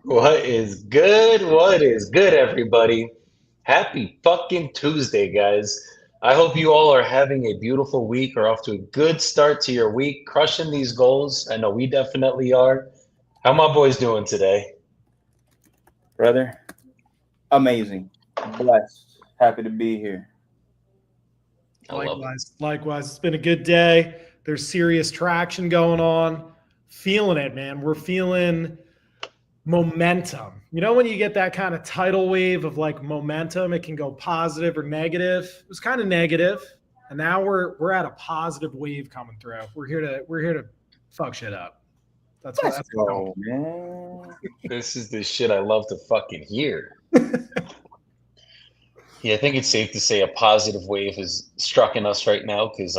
What is good? What is good, everybody? Happy fucking Tuesday, guys. I hope you all are having a beautiful week or off to a good start to your week, crushing these goals. I know we definitely are. How my boys doing today? Brother, amazing. Blessed. Happy to be here. I love it. Likewise. It's been a good day. There's serious traction going on. Feeling it, man. We're feeling momentum. You know, when you get that kind of tidal wave of like momentum, it can go positive or negative. It was kind of negative, and now we're at a positive wave coming through. We're here to fuck shit up. Let's That's what go, man. This is the shit I love to fucking hear. I'm Yeah, I think it's safe to say a positive wave has struck in us right now because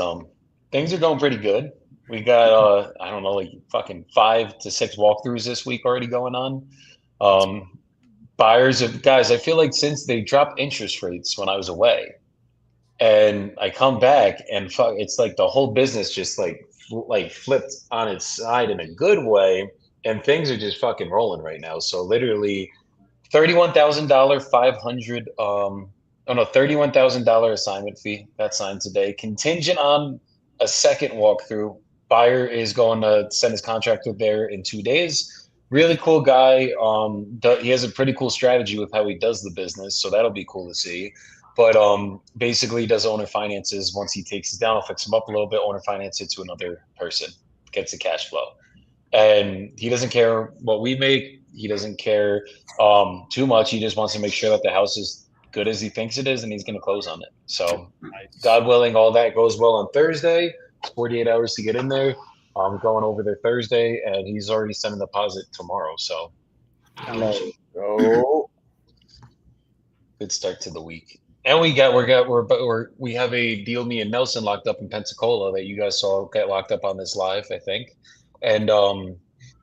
things are going pretty good. We got I don't know, like fucking 5 to 6 walkthroughs this week already going on. That's Buyers of guys, I feel like since they dropped interest rates when I was away, and I come back and fuck, it's like the whole business just like flipped on its side in a good way, and things are just fucking rolling right now. So literally, $31,000, 500 oh no, $31,000 assignment fee that's signed today, contingent on a second walkthrough. Buyer is going to send his contractor there in 2 days. Really cool guy. He has a pretty cool strategy with how he does the business, so that'll be cool to see. But basically, he does owner finances. Once he takes it down, I'll fix him up a little bit. Owner finance it to another person, gets the cash flow, and he doesn't care what we make. He doesn't care too much. He just wants to make sure that the house is good as he thinks it is, and he's going to close on it. So, nice. God willing, all that goes well on Thursday. It's 48 hours to get in there. I'm going over there Thursday, and he's already sent a deposit tomorrow. So, Let's go. good start to the week. And we have a deal me and Nelson locked up in Pensacola that you guys saw get locked up on this live, I think. And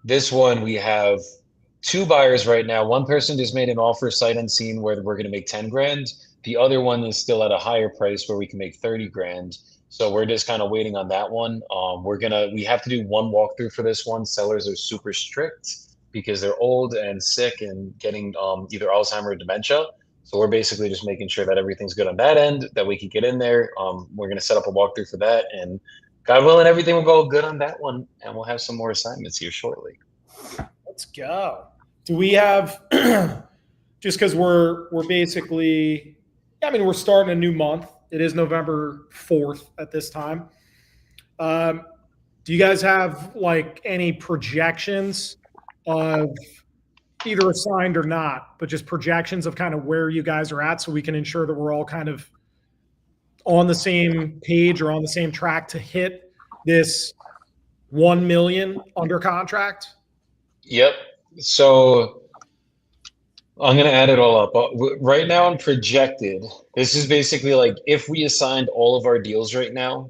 this one we have two buyers right now. One person just made an offer sight unseen where we're going to make 10 grand. The other one is still at a higher price where we can make 30 grand. So we're just kind of waiting on that one. We have to do one walkthrough for this one. Sellers are super strict because they're old and sick and getting either Alzheimer or dementia. So we're basically just making sure that everything's good on that end, that we can get in there. We're going to set up a walkthrough for that, and God willing, everything will go good on that one, and we'll have some more assignments here shortly. Let's go. Do we have just because we're basically I mean we're starting a new month. It is November 4th at this time. Um, do you guys have like any projections of either assigned or not, but just projections of kind of where you guys are at so we can ensure that we're all kind of on the same page or on the same track to hit this 1 million under contract? Yep. So I'm going to add it all up. Right now, I'm projected. This is basically like if we assigned all of our deals right now,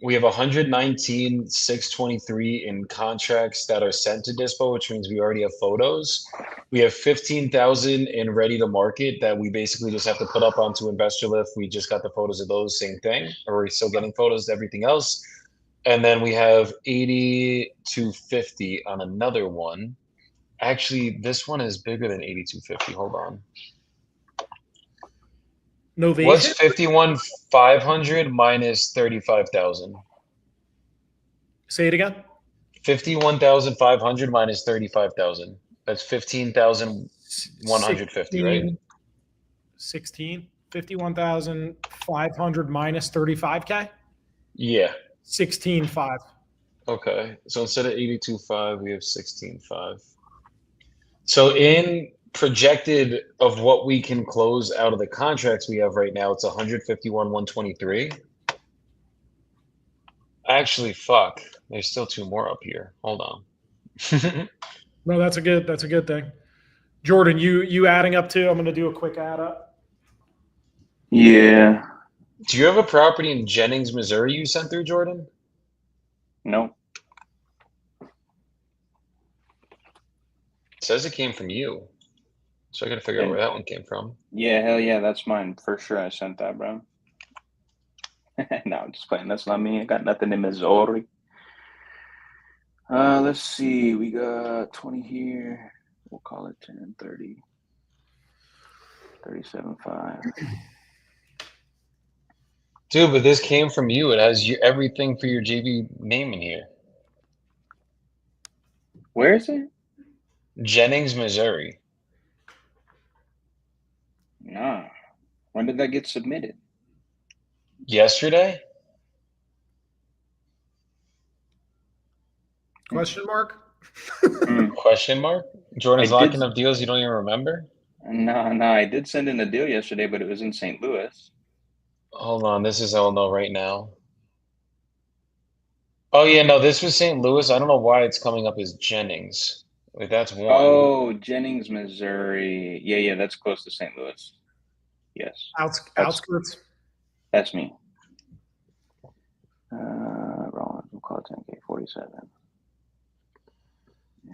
we have 119,623 in contracts that are sent to Dispo, which means we already have photos. We have 15,000 in ready to market that we basically just have to put up onto Investor Lift. We just got the photos of those, same thing. Or we're still getting photos, everything else. And then we have 80 to 50 on another one. Actually, this one is bigger than 8250. Hold on. What's Novation? 51,500 minus 35,000? Say it again. 51,500 minus 35,000. That's 15,150, right? 16, 16, 51,500 minus 35K? Yeah. 16.5. Okay. So instead of 82.5, we have 16.5. So in projected of what we can close out of the contracts we have right now, it's 151,123. Actually, fuck. There's still two more up here. Hold on. No, that's a good thing. Jordan, you adding up too? I'm gonna do a quick add up. Yeah. Do you have a property in Jennings, Missouri you sent through, Jordan? No. It says it came from you. So I gotta figure out Yeah. where that one came from. Yeah, hell yeah, that's mine. For sure I sent that, bro. No, I'm just playing. That's not me. I got nothing in Missouri. Let's see. We got 20 here. We'll call it 10, 30, 37.5. Dude, but this came from you. It has everything for your JV name in here. Where is it? Jennings, Missouri. Nah. When did that get submitted? Yesterday? Question mark? Question mark? Jordan's I did- locking up deals you don't even remember? No, I did send in a deal yesterday, but it was in St. Louis. Hold on, this is all no right now. Oh yeah, no, this was St. Louis. I don't know why it's coming up as Jennings. Like that's one. Oh, Jennings, Missouri. Yeah, that's close to St. Louis. Yes. Outskirts. That's me. Rollins, we'll call it 10K 47.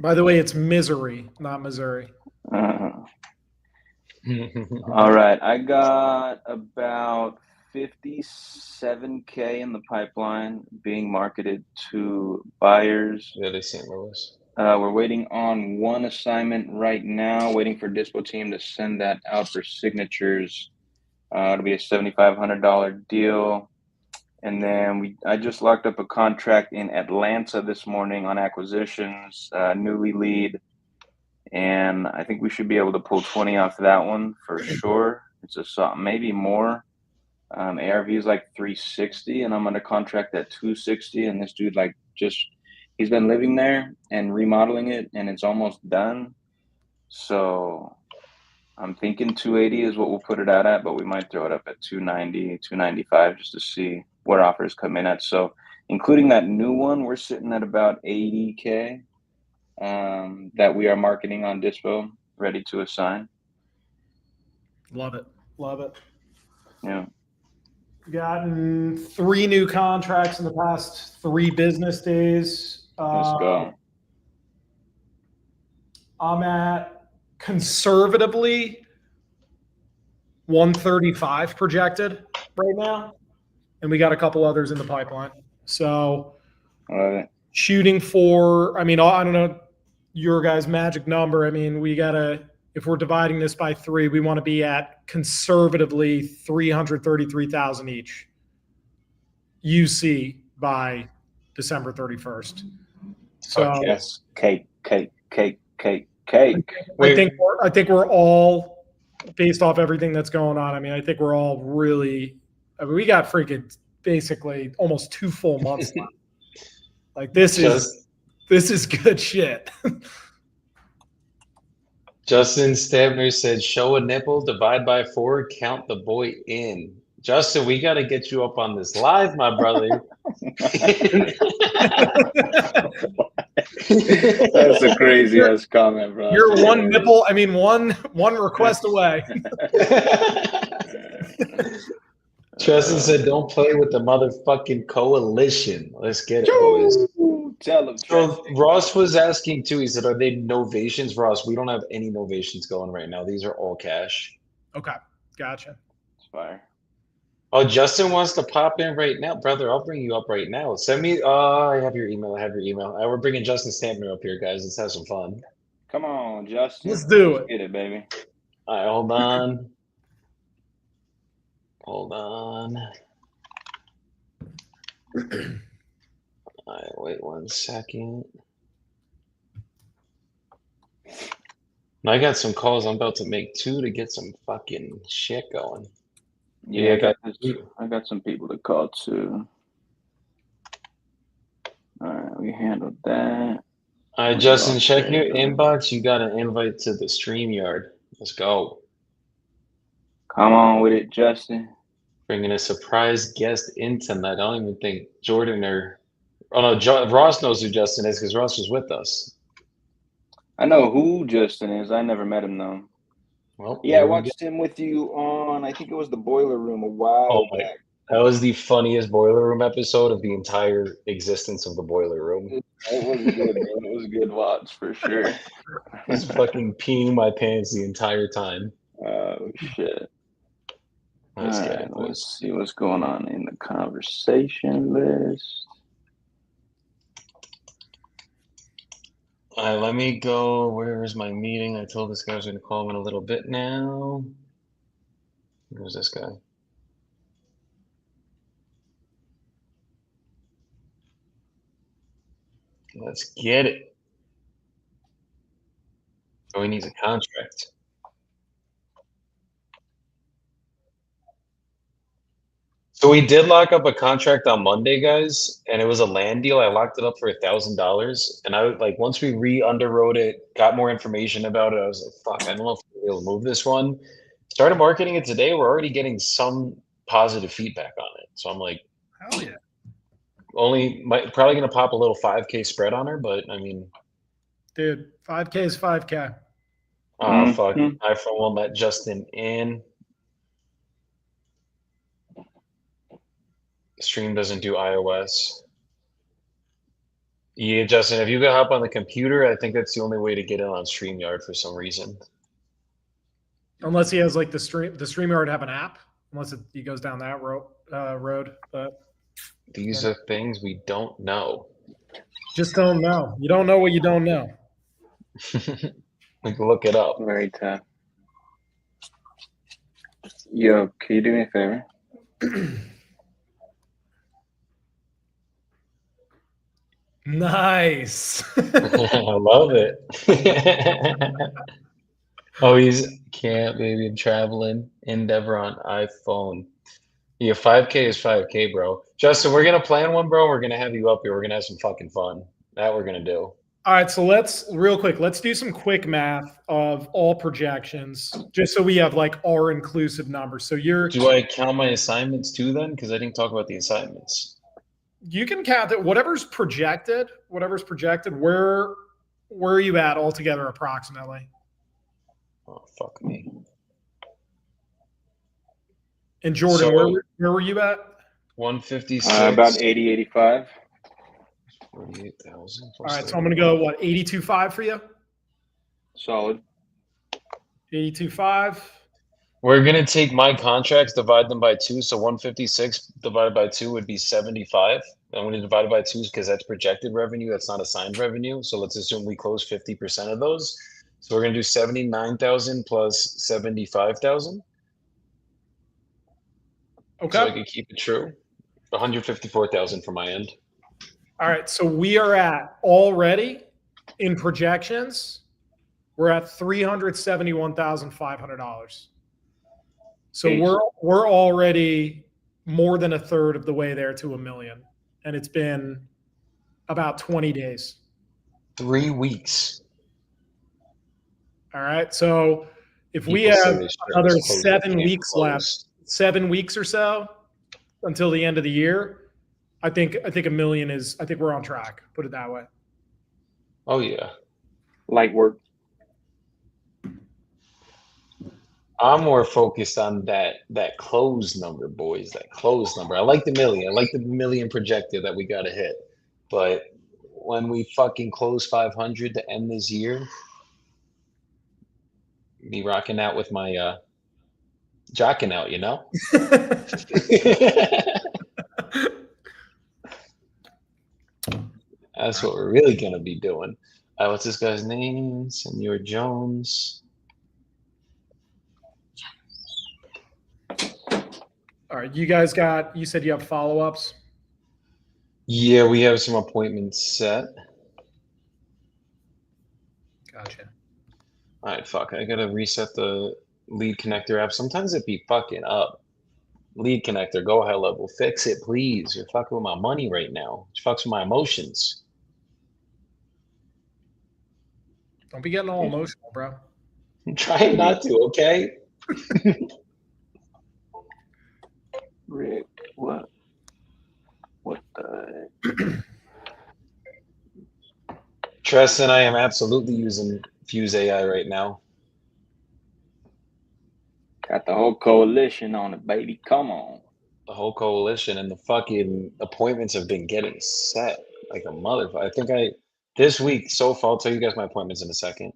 By the way, it's misery, not Missouri. All right, I got about 57K in the pipeline being marketed to buyers. Really, St. Louis. We're waiting on one assignment right now, waiting for Dispo team to send that out for signatures. It'll be a $7,500 deal. And then I just locked up a contract in Atlanta this morning on acquisitions, newly lead. And I think we should be able to pull 20 off that one for sure. It's a maybe more. ARV is like 360, and I'm under contract at 260. And this dude he's been living there and remodeling it, and it's almost done. So I'm thinking 280 is what we'll put it out at, but we might throw it up at 290, 295 just to see what offers come in at. So including that new one, we're sitting at about 80K that we are marketing on Dispo, ready to assign. Love it. Yeah. Gotten 3 new contracts in the past 3 business days. Let's go. I'm at conservatively 135 projected right now, and we got a couple others in the pipeline. So shooting for, I don't know your guys' magic number. If we're dividing this by 3, we want to be at conservatively 333,000 each UC by December 31st. So yes, cake. I think we're all, based off everything that's going on. I think we're all really. We got freaking basically almost 2 full months left. Like this is good shit. Justin Stabner said, "Show a nipple, divide by 4, count the boy in." Justin, we got to get you up on this live, my brother. That's a crazy ass comment, bro. You're one nipple. One request away. Justin said, "Don't play with the motherfucking coalition." Let's get it, boys. Tell him. So Ross was asking too. He said, "Are they novations, Ross?" We don't have any novations going right now. These are all cash. Okay, gotcha. It's fire. Oh, Justin wants to pop in right now, brother. I'll bring you up right now. Send me. I have your email. We're bringing Justin Stamper up here, guys. Let's have some fun. Come on, Justin. Let's do it. Get it, baby. All right, hold on. Hold on. All right, wait 1 second. I got some calls. I'm about to make 2 to get some fucking shit going. Yeah, I got some people to call too. All right, we handled that. All right, Justin, check your inbox. You got an invite to the StreamYard. Let's go. Come on with it, Justin. Bringing a surprise guest in tonight. I don't even think Jordan Ross knows who Justin is because Ross was with us. I know who Justin is. I never met him though. Well, yeah, I watched him with you on, I think it was the Boiler Room a while back. That was the funniest Boiler Room episode of the entire existence of the Boiler Room. It was good, bro. It was a good watch for sure. I was fucking peeing my pants the entire time. Oh, shit. Let's All get right, it, boys. let's see what's going on in the conversation list. All right, let me go. Where is my meeting? I told this guy I was going to call him in a little bit now. Where's this guy? Let's get it. Oh, he needs a contract. So we did lock up a contract on Monday, guys, and it was a land deal. I locked it up for $1,000, and I like once we re-underwrote it, got more information about it. I was like, "Fuck, I don't know if we'll be able to move this one." Started marketing it today. We're already getting some positive feedback on it. So I'm like, Hell yeah. probably gonna pop a little 5K spread on her, but I mean, Dude, 5K is 5K. oh fuck, Mhm. iPhone won't let Justin in. Stream doesn't do iOS. Yeah, Justin, if you could hop on the computer, I think that's the only way to get in on StreamYard for some reason. Unless he has like the StreamYard have an app, unless he goes down that road. But These are things we don't know. just don't know. You don't know what you don't know. We can look it up. Very tough. Yo, can you do me a favor? Nice. I love it. Oh, he's can't, baby. I'm traveling. Endeavor on iPhone. Yeah, 5K is 5K, bro. Justin, we're gonna plan one, bro. We're gonna have you up here. We're gonna have some fucking fun. That we're gonna do. All right, so let's real quick. Let's do some quick math of all projections, just so we have like our inclusive numbers. So Do I count my assignments too then? Because I didn't talk about the assignments. you can count that whatever's projected. Where are you at altogether approximately? Oh, fuck me. And Jordan, So where were you at? 156. About 80, 85. 48,000 All plus right, so I'm going to go what 82.5 for you. Solid. 82.5. We're gonna take my contracts, divide them by two. So 156 divided by two would be 75. And when you divide it by two, because that's projected revenue, that's not assigned revenue. So let's assume we close 50% of those. So we're gonna do 79,000 plus 75,000. Okay. So I could keep it true. 154,000 for my end. All right, so we are at already in projections. We're at $371,500. So we're already more than a third of the way there to $1 million, and it's been about 20 days. 3 weeks. All right, so if we People say have this shit another was closed, it 7 can't weeks left, close. 7 weeks or so until the end of the year, I think $1 million is. I think we're on track. Put it that way. Oh yeah. Light work. I'm more focused on that close number, boys. That close number. I like the million. I like the million projected that we got to hit. But when we fucking close 500 to end this year, be rocking out with my jocking out, you know? That's what we're really gonna be doing. What's this guy's name? Senor Jones. All right, you guys got. You said you have follow-ups. Yeah, we have some appointments set. Gotcha. All right, fuck. I gotta reset the lead connector app. Sometimes it be fucking up. Lead connector, go high level. Fix it, please. You're fucking with my money right now. It fucks with my emotions. Don't be getting all emotional, bro. I'm trying not to, okay? Rick, what? What the? Tristan, I am absolutely using Fuse AI right now. Got the whole coalition on it, baby. Come on. The whole coalition and the fucking appointments have been getting set like a motherfucker. I think this week so far, I'll tell you guys my appointments in a second.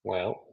Well,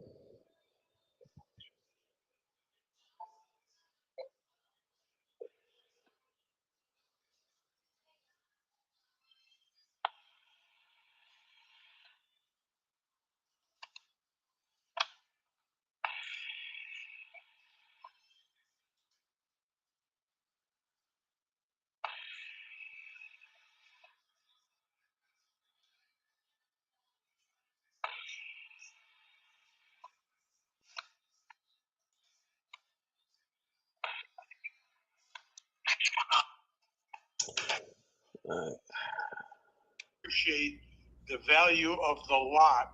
appreciate the value of the lot.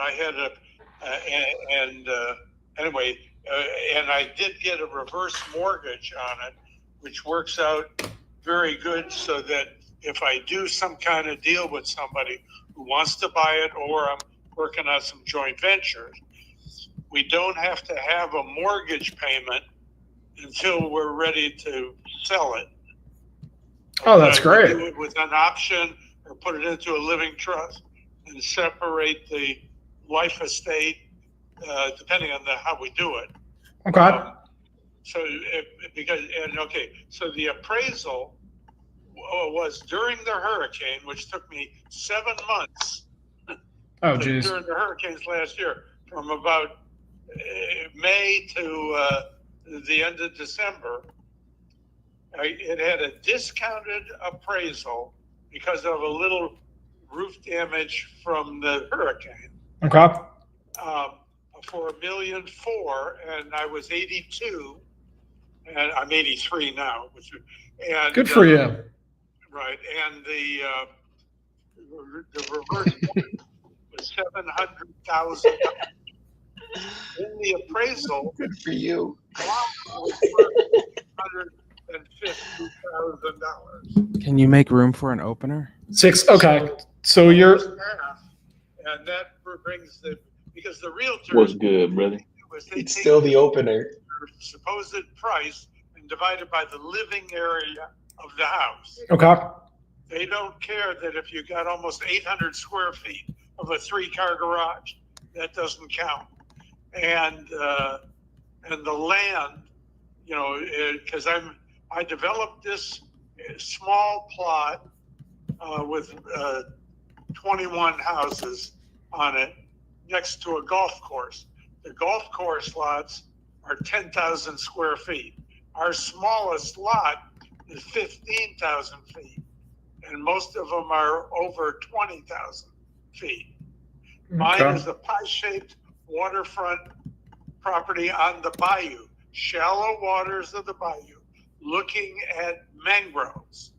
I had anyway, and I did get a reverse mortgage on it, which works out very good, so that if I do some kind of deal with somebody who wants to buy it, or I'm working on some joint ventures, we don't have to have a mortgage payment until we're ready to sell it. Oh, that's great. Do it with an option, or put it into a living trust and separate the life estate, depending on how we do it. Okay. So the appraisal was during the hurricane, which took me 7 months. Oh, geez. During the hurricanes last year, from about May to the end of December. It had a discounted appraisal because of a little roof damage from the hurricane. Okay. For $1.4 million, and I was 82, and I'm 83 now. And good for you. Right, and the reverse was $700,000. In the appraisal, Good for you. $150,000. Can you make room for an opener? 6. Okay. So you're. And that brings because the realtor. What's good, brother? It's still the opener. Supposed price and divided by the living area of the house. Okay. They don't care that if you got almost 800 square feet of a 3-car garage, that doesn't count. And the land, because I developed this small plot with 21 houses on it next to a golf course. The golf course lots are 10,000 square feet. Our smallest lot is 15,000 feet, and most of them are over 20,000 feet. Mine is a pie-shaped waterfront property on the bayou, shallow waters of the bayou, looking at mangroves,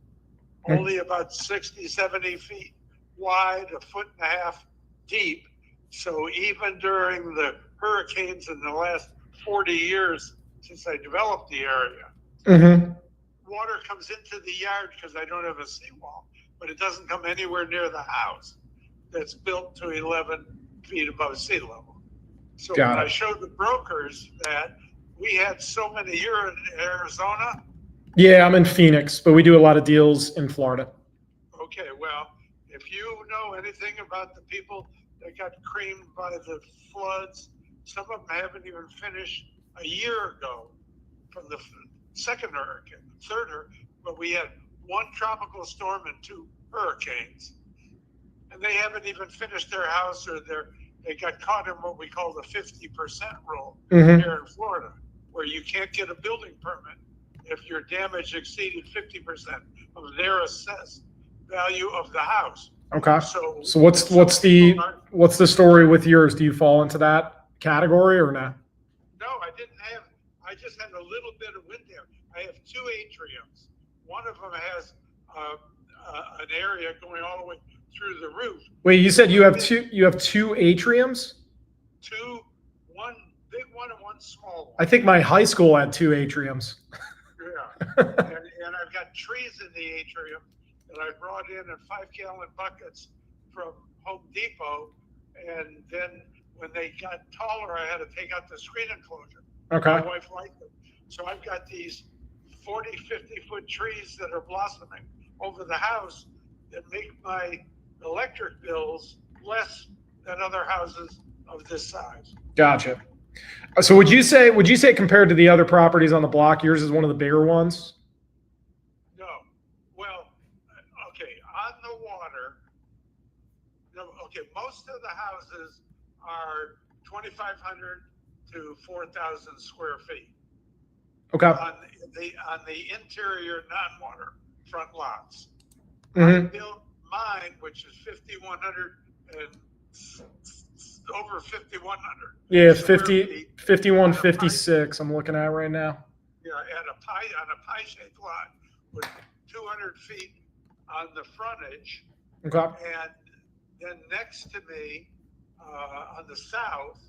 only about 60, 70 feet wide, 1.5 feet deep. So even during the hurricanes in the last 40 years since I developed the area, water comes into the yard because I don't have a seawall, but it doesn't come anywhere near the house that's built to 11 feet above sea level. So when I showed the brokers that we had so many, you're in Arizona? Yeah, I'm in Phoenix, but we do a lot of deals in Florida. Okay, well, if you know anything about the people that got creamed by the floods, some of them haven't even finished a year ago from the second hurricane, third hurricane, but we had 1 tropical storm and 2 hurricanes. And they haven't even finished their house, or they got caught in what we call the 50% rule here in Florida, where you can't get a building permit if your damage exceeded 50% of their assessed value of the house. Okay. So what's the story with yours? Do you fall into that category or not? No, I just had a little bit of wind damage. I have 2 atriums. One of them has an area going all the way through the roof. Wait, you said you have two atriums? 2, 1 big one and 1 small one. I think my high school had 2 atriums. Yeah. and I've got trees in the atrium that I brought in 5-gallon buckets from Home Depot, and then when they got taller, I had to take out the screen enclosure. Okay. My wife liked them. So I've got these 40, 50-foot trees that are blossoming over the house that make my electric bills less than other houses of this size. Gotcha. So would you say compared to the other properties on the block, yours is one of the bigger ones? No. Well, okay, on the water, most of the houses are 2,500 to 4,000 square feet. Okay. On the interior non-water front lots. I built mine, which is 5,100 and over 5,100. Yeah, 5156 I'm looking at right now. Yeah, on a pie-shaped lot with 200 feet on the frontage. Okay. And then next to me, on the south,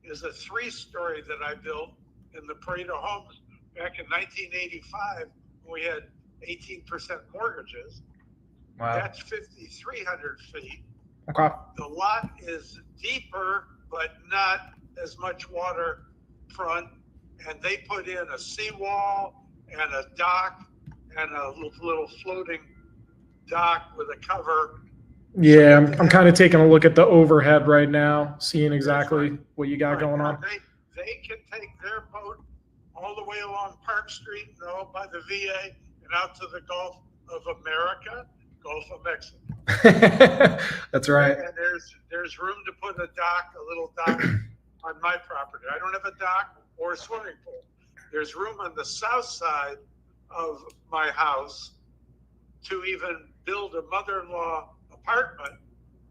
is a 3-story that I built in the Pareto Homes back in 1985. When we had 18% mortgages. Wow. That's 5,300 feet. Okay. The lot is deeper, but not as much waterfront. And they put in a seawall and a dock and a little floating dock with a cover. Yeah, I'm kind of taking a look at the overhead right now, seeing exactly right. what you got going on. They can take their boat all the way along Park Street and out by the VA and out to the Gulf of America, Gulf of Mexico. That's right. And there's room to put a dock, a little dock on my property. I don't have a dock or a swimming pool. There's room on the south side of my house to even build a mother-in-law apartment.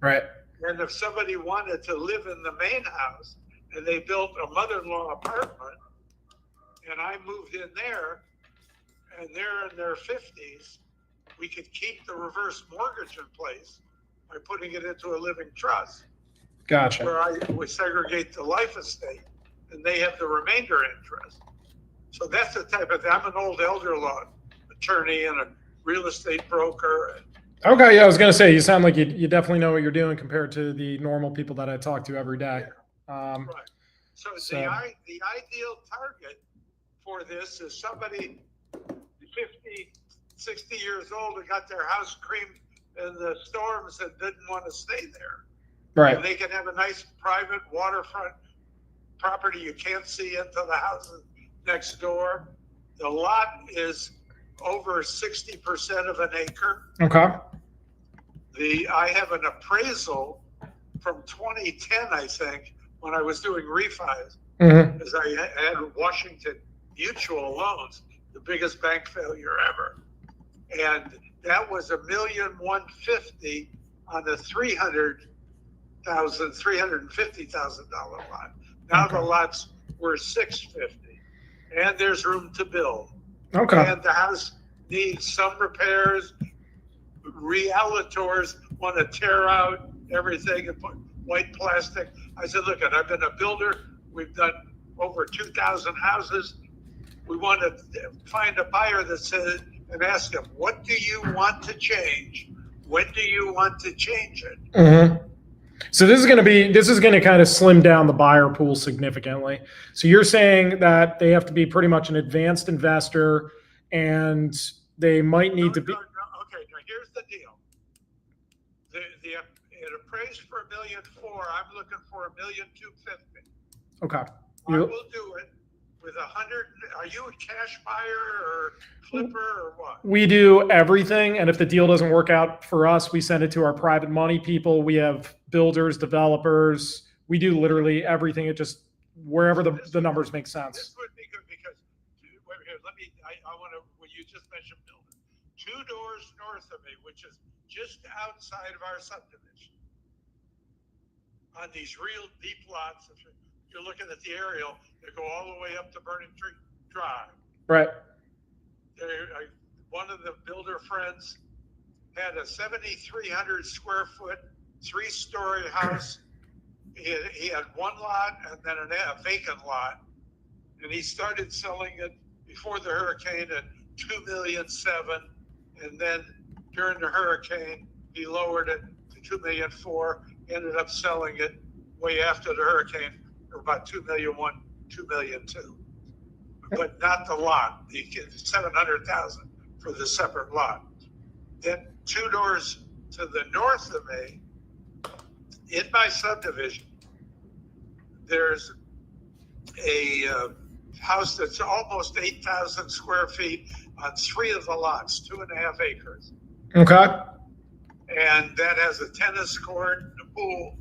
Right. And if somebody wanted to live in the main house and they built a mother-in-law apartment and I moved in there and they're in their 50s, we could keep the reverse mortgage in place by putting it into a living trust. Gotcha. Where we segregate the life estate and they have the remainder interest. So that's the type of thing. I'm an old elder law attorney and a real estate broker. Okay, yeah, I was gonna say you sound like you definitely know what you're doing compared to the normal people that I talk to every day. Right. So the ideal target for this is somebody 50, 60 years old who got their house creamed in the storms and didn't want to stay there. Right. And they can have a nice private waterfront property. You can't see into the houses next door. The lot is over 60% of an acre. Okay. I have an appraisal from 2010, I think, when I was doing refis, because I had Washington Mutual Loans, the biggest bank failure ever, and that was $1,150,000 on a $350,000 lot. Now the lot's worth $650,000, and there's room to build. Okay. And the house needs some repairs. Realtors want to tear out everything and put white plastic. I said, look, I've been a builder. We've done over 2,000 houses. We want to find a buyer that says, and ask them, what do you want to change? When do you want to change it? So this is going to kind of slim down the buyer pool significantly. So you're saying that they have to be pretty much an advanced investor, and they might need to be. Okay, now here's the deal. It appraised for $1,400,000. I'm looking for $1,250,000. Okay. I will do it with 100. Are you a cash buyer or flipper or what? We do everything, and if the deal doesn't work out for us, we send it to our private money people. We have builders, developers. We do literally everything. It just wherever the numbers make sense. This would be good because wait here. I want to. When you just mentioned building, 2 doors north of me, which is just outside of our subdivision, on these real deep lots. If you're looking at the aerial, they go all the way up to Burning Tree Drive. Right. One of the builder friends had a 7,300 square foot, 3-story house. He had one lot and then a vacant lot, and he started selling it before the hurricane at $2,700,000, and then during the hurricane he lowered it to $2,400,000. Ended up selling it way after the hurricane for about $2,100,000, $2,200,000, but not the lot. The $700,000 for the separate lot. Then 2 doors to the north of me, in my subdivision, there's a house that's almost 8,000 square feet on 3 of the lots, 2.5 acres. Okay. And that has a tennis court and a pool,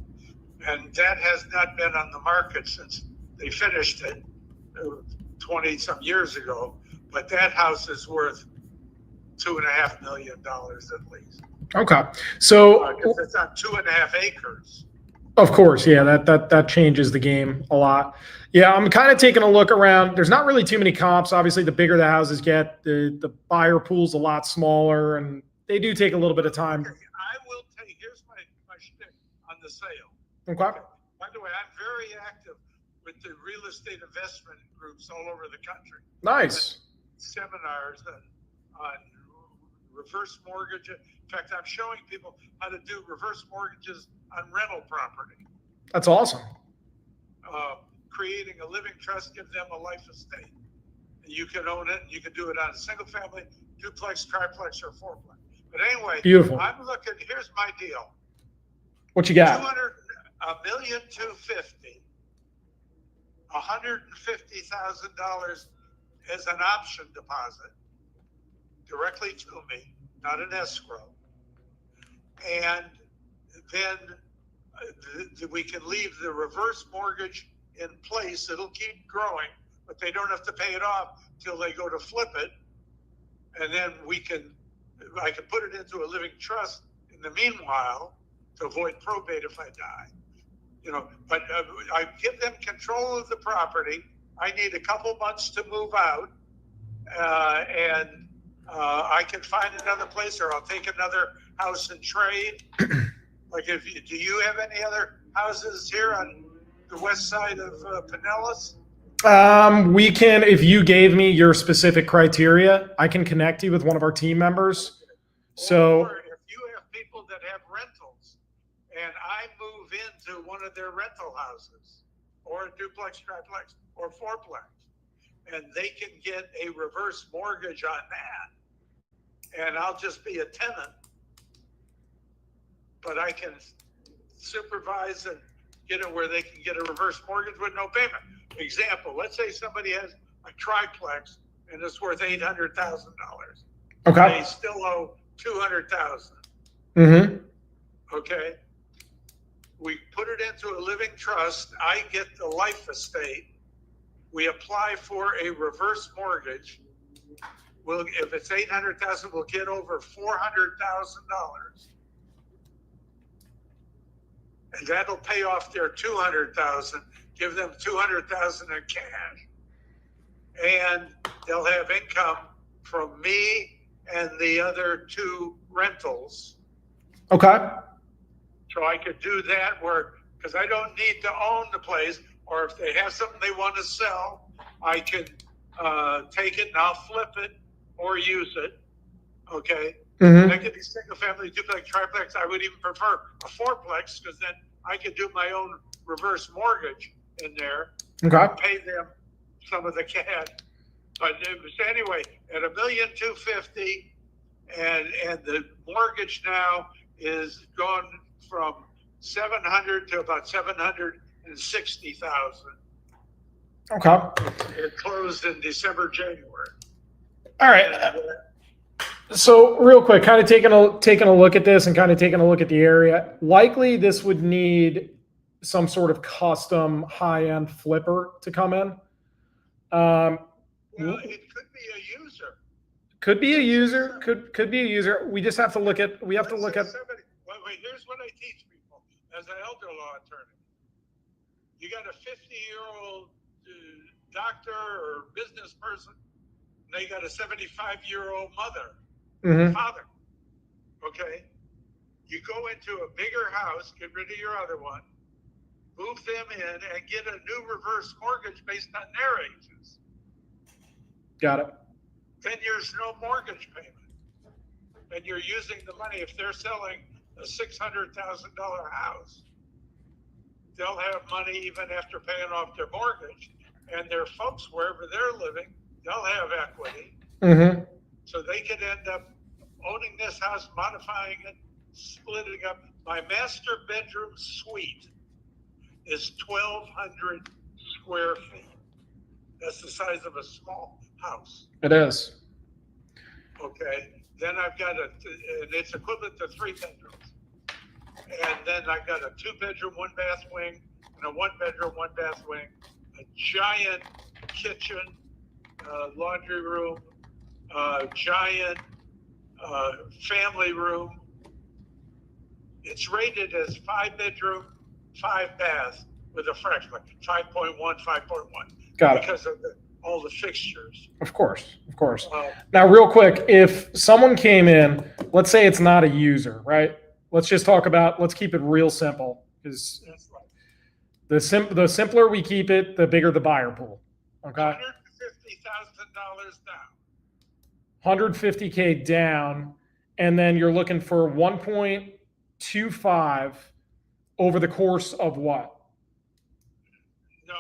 and that has not been on the market since they finished it 20 some years ago. But that house is worth $2.5 million at least. Okay. So it's on 2.5 acres. Of course, yeah, that changes the game a lot. Yeah, I'm kind of taking a look around. There's not really too many comps. Obviously, the bigger the houses get, the buyer pool's a lot smaller, and they do take a little bit of time. Okay, I will tell you, here's my shtick on the sale. Okay. By the way, I'm very active with the real estate investment groups all over the country. Nice. Seminars on reverse mortgage. In fact, I'm showing people how to do reverse mortgages on rental property. That's awesome. Creating a living trust, give them a life estate. You can own it. You can do it on a single family, duplex, triplex, or fourplex. But anyway, beautiful. I'm looking. Here's my deal. What you got? $1,250,000, $150,000 as an option deposit directly to me, not an escrow. And then we can leave the reverse mortgage in place. It'll keep growing, but they don't have to pay it off till they go to flip it. And then I can put it into a living trust in the meanwhile to avoid probate if I die. But I give them control of the property. I need a couple months to move out, and I can find another place, or I'll take another house and trade. Like, do you have any other houses here on the west side of Pinellas? We can, if you gave me your specific criteria, I can connect you with one of our team members. So or if you have people that have rentals and I move into one of their rental houses, or a duplex, triplex, or fourplex, and they can get a reverse mortgage on that, and I'll just be a tenant, but I can supervise and get it where they can get a reverse mortgage with no payment. Example, let's say somebody has a triplex and it's worth $800,000. okay. They still owe $200,000. Mm-hmm. Okay. We put it into a living trust. I get the life estate. We apply for a reverse mortgage. If it's $800,000, we'll get over $400,000. And that'll pay off their $200,000, give them $200,000 in cash. And they'll have income from me and the other two rentals. Okay. So I could do that because I don't need to own the place, or if they have something they want to sell, I can take it and I'll flip it or use it. Okay. Mm-hmm. That could be single family, duplex, triplex. I would even prefer a fourplex because then I could do my own reverse mortgage in there. Okay. Pay them some of the cash. But anyway, at $1,250,000, and the mortgage now is gone from $700,000 to about $760,000. Okay. It closed in December, January. All right. So real quick, kind of taking a look at this and kind of taking a look at the area. Likely, this would need some sort of custom high-end flipper to come in. Well, it could be a user. Could be a user. Could be a user. We just have to look at. We have to look at. Wait, here's what I teach people as an elder law attorney. You got a 50-year-old doctor or business person. And they got a 75-year-old mother, Mm-hmm. father. Okay, you go into a bigger house, get rid of your other one, move them in, and get a new reverse mortgage based on their ages. Got it. Then there's no mortgage payment, and you're using the money. If they're selling a $600,000 house, they'll have money even after paying off their mortgage, and their folks, wherever they're living, they'll have equity. Mm-hmm. So they could end up owning this house, modifying it, splitting up. My master bedroom suite is 1,200 square feet. That's the size of a small house. It is. Okay. Then I've got and it's equivalent to 3 bedrooms. And then I've got a 2-bedroom, 1-bath wing, and a 1-bedroom, 1-bath wing, a giant kitchen, laundry room, giant family room. It's rated as 5-bedroom, 5 bath with a fraction, like 5.1, 5.1. Got it. Because of all the fixtures. Of course. Now, real quick, if someone came in, let's say it's not a user, right? Let's keep it real simple, because That's right. the simpler we keep it, the bigger the buyer pool. Okay. $150,000 down. 150K down, and then you're looking for 1.25 over the course of what? No,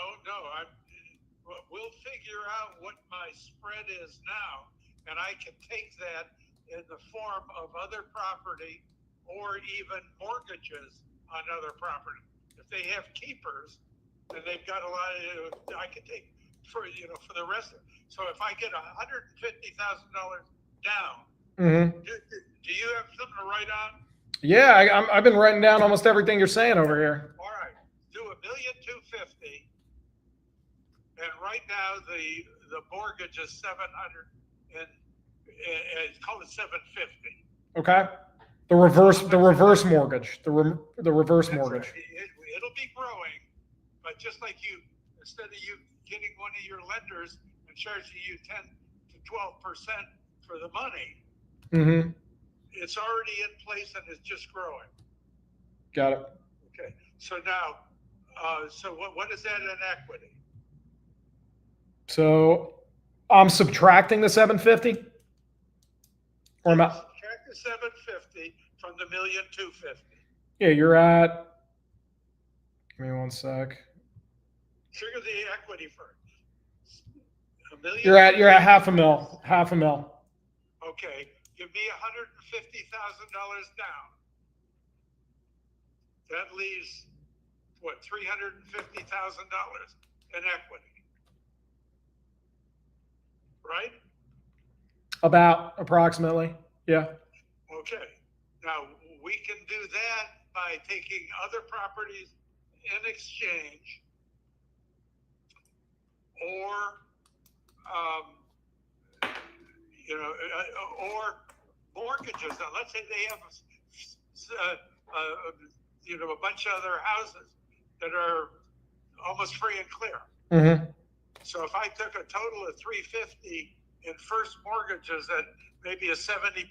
we'll figure out what my spread is now, and I can take that in the form of other property or even mortgages on other property. If they have keepers and they've got a lot of, I can take for the rest of it. So if I get $150,000 down, do you have something to write on? Yeah, I've been writing down almost everything you're saying over here. All right, do $1,250,000, and right now the mortgage is 700, and it's called it 750. Okay. The reverse mortgage. The reverse mortgage. Right. It'll be growing, but just like instead of you getting one of your lenders and charging you 10 to 12% for the money, it's already in place and it's just growing. Got it. Okay. So now, so what is that in equity? So I'm subtracting the 750, or am I? Subtract the 750 from the $1,250,000. Yeah, you're at. Give me one sec. Trigger the equity first. You're at half a mil. Half a mil. Okay, give me $150,000 down. That leaves what, $350,000 in equity, right? Approximately, yeah. Okay, now we can do that by taking other properties in exchange, or or mortgages. Now, let's say they have a bunch of other houses that are almost free and clear. So if I took a total of 350 in first mortgages at maybe a 70%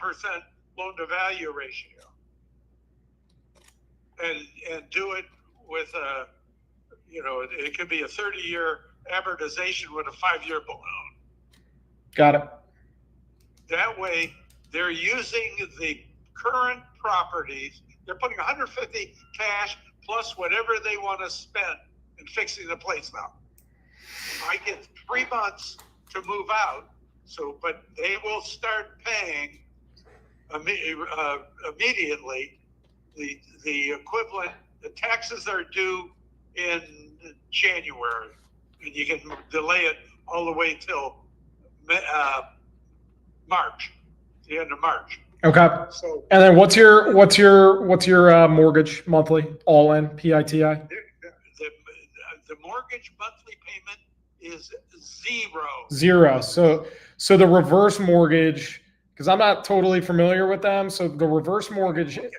loan to value ratio, and do it with it could be a 30-year amortization with a 5-year balloon. Got it. That way, they're using the current properties. They're putting 150 cash plus whatever they want to spend in fixing the place now. I get 3 months to move out, but they will start paying immediately the equivalent. The taxes are due in January, and you can delay it all the way till March, the end of March. Okay. So, and then what's your mortgage monthly, all in PITI? The mortgage monthly payment is zero. Zero. So the reverse mortgage, because I'm not totally familiar with them. So the reverse mortgage. Okay.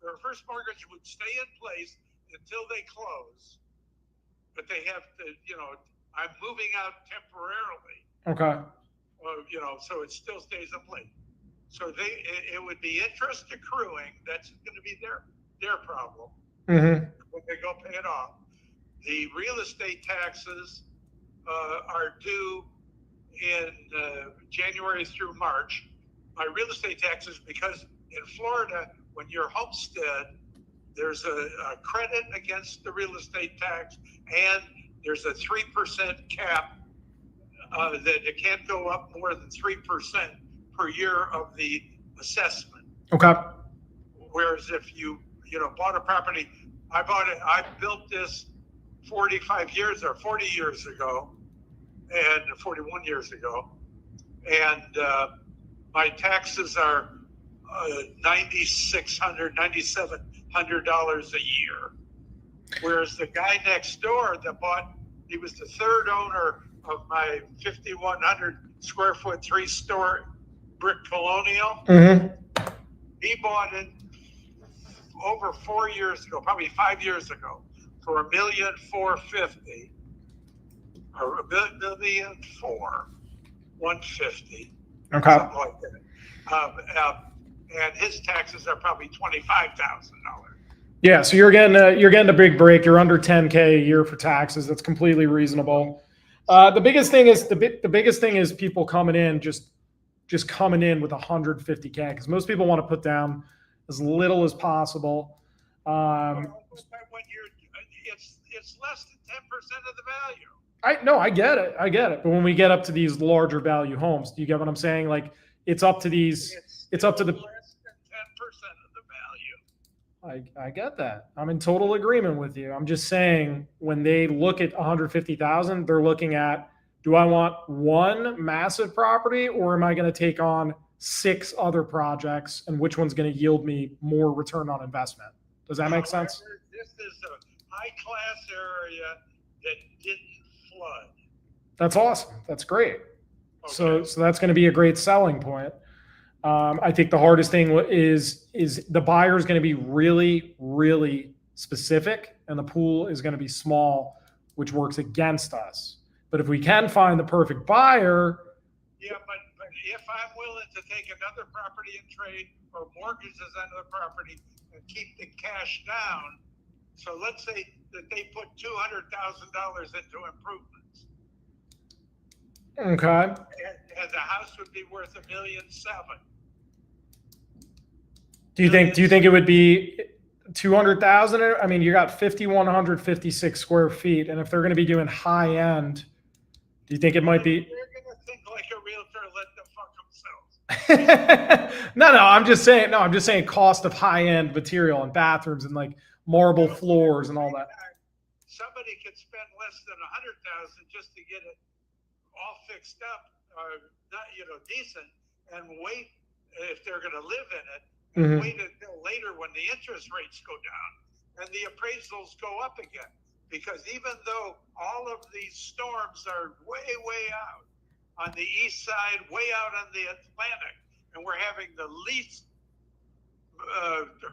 The reverse mortgage would stay in place until they close, but they have to, I'm moving out temporarily. Okay. So it still stays in place. So it would be interest accruing. That's going to be their problem when they go pay it off. The real estate taxes are due in January through March. My real estate taxes, because in Florida, when you're homestead, there's a credit against the real estate tax, and there's a 3% cap that it can't go up more than 3% per year of the assessment. Okay. Whereas if you bought a property, I built this 40 years ago, and 41 years ago, and my taxes are $9,600, $9,700 a year. Whereas the guy next door he was the third owner of my 5,100 square foot 3-story brick colonial. He bought it over 4 years ago, probably 5 years ago, for $1,450,000 or $1,450,150, Okay. something like that. And his taxes are probably $25,000. Yeah, so you're getting a big break. You're under 10K a year for taxes. That's completely reasonable. The biggest thing is people coming in just coming in with 150K because most people want to put down as little as possible. When it's less than 10% of the value. I get it. But when we get up to these larger value homes, do you get what I'm saying? Like it's up to these. It's up to the. Less than 10% of the value. I get that. I'm in total agreement with you. I'm just saying when they look at 150,000, they're looking at, do I want one massive property or am I going to take on 6 other projects and which one's going to yield me more return on investment? Does that make sense? This is a high class area that didn't flood. That's awesome. That's great. Okay. So that's going to be a great selling point. I think the hardest thing is the buyer is going to be really, really specific, and the pool is going to be small, which works against us. But if we can find the perfect buyer, Yeah, but if I'm willing to take another property and trade or mortgages on the property and keep the cash down, so let's say that they put $200,000 into improvements, okay. and the house would be worth $1.7 million. Do you think it would be 200,000? I mean, you got 5,156 square feet, and if they're going to be doing high end, do you think it might be? They're going to think like a realtor, let them fuck themselves. No, I'm just saying. No, I'm just saying cost of high end material and bathrooms and like marble floors and all that. Somebody could spend less than $100,000 just to get it all fixed up, not decent, and wait if they're going to live in it. And wait until later when the interest rates go down and the appraisals go up again. Because even though all of these storms are way, way out on the east side, way out on the Atlantic, and we're having the least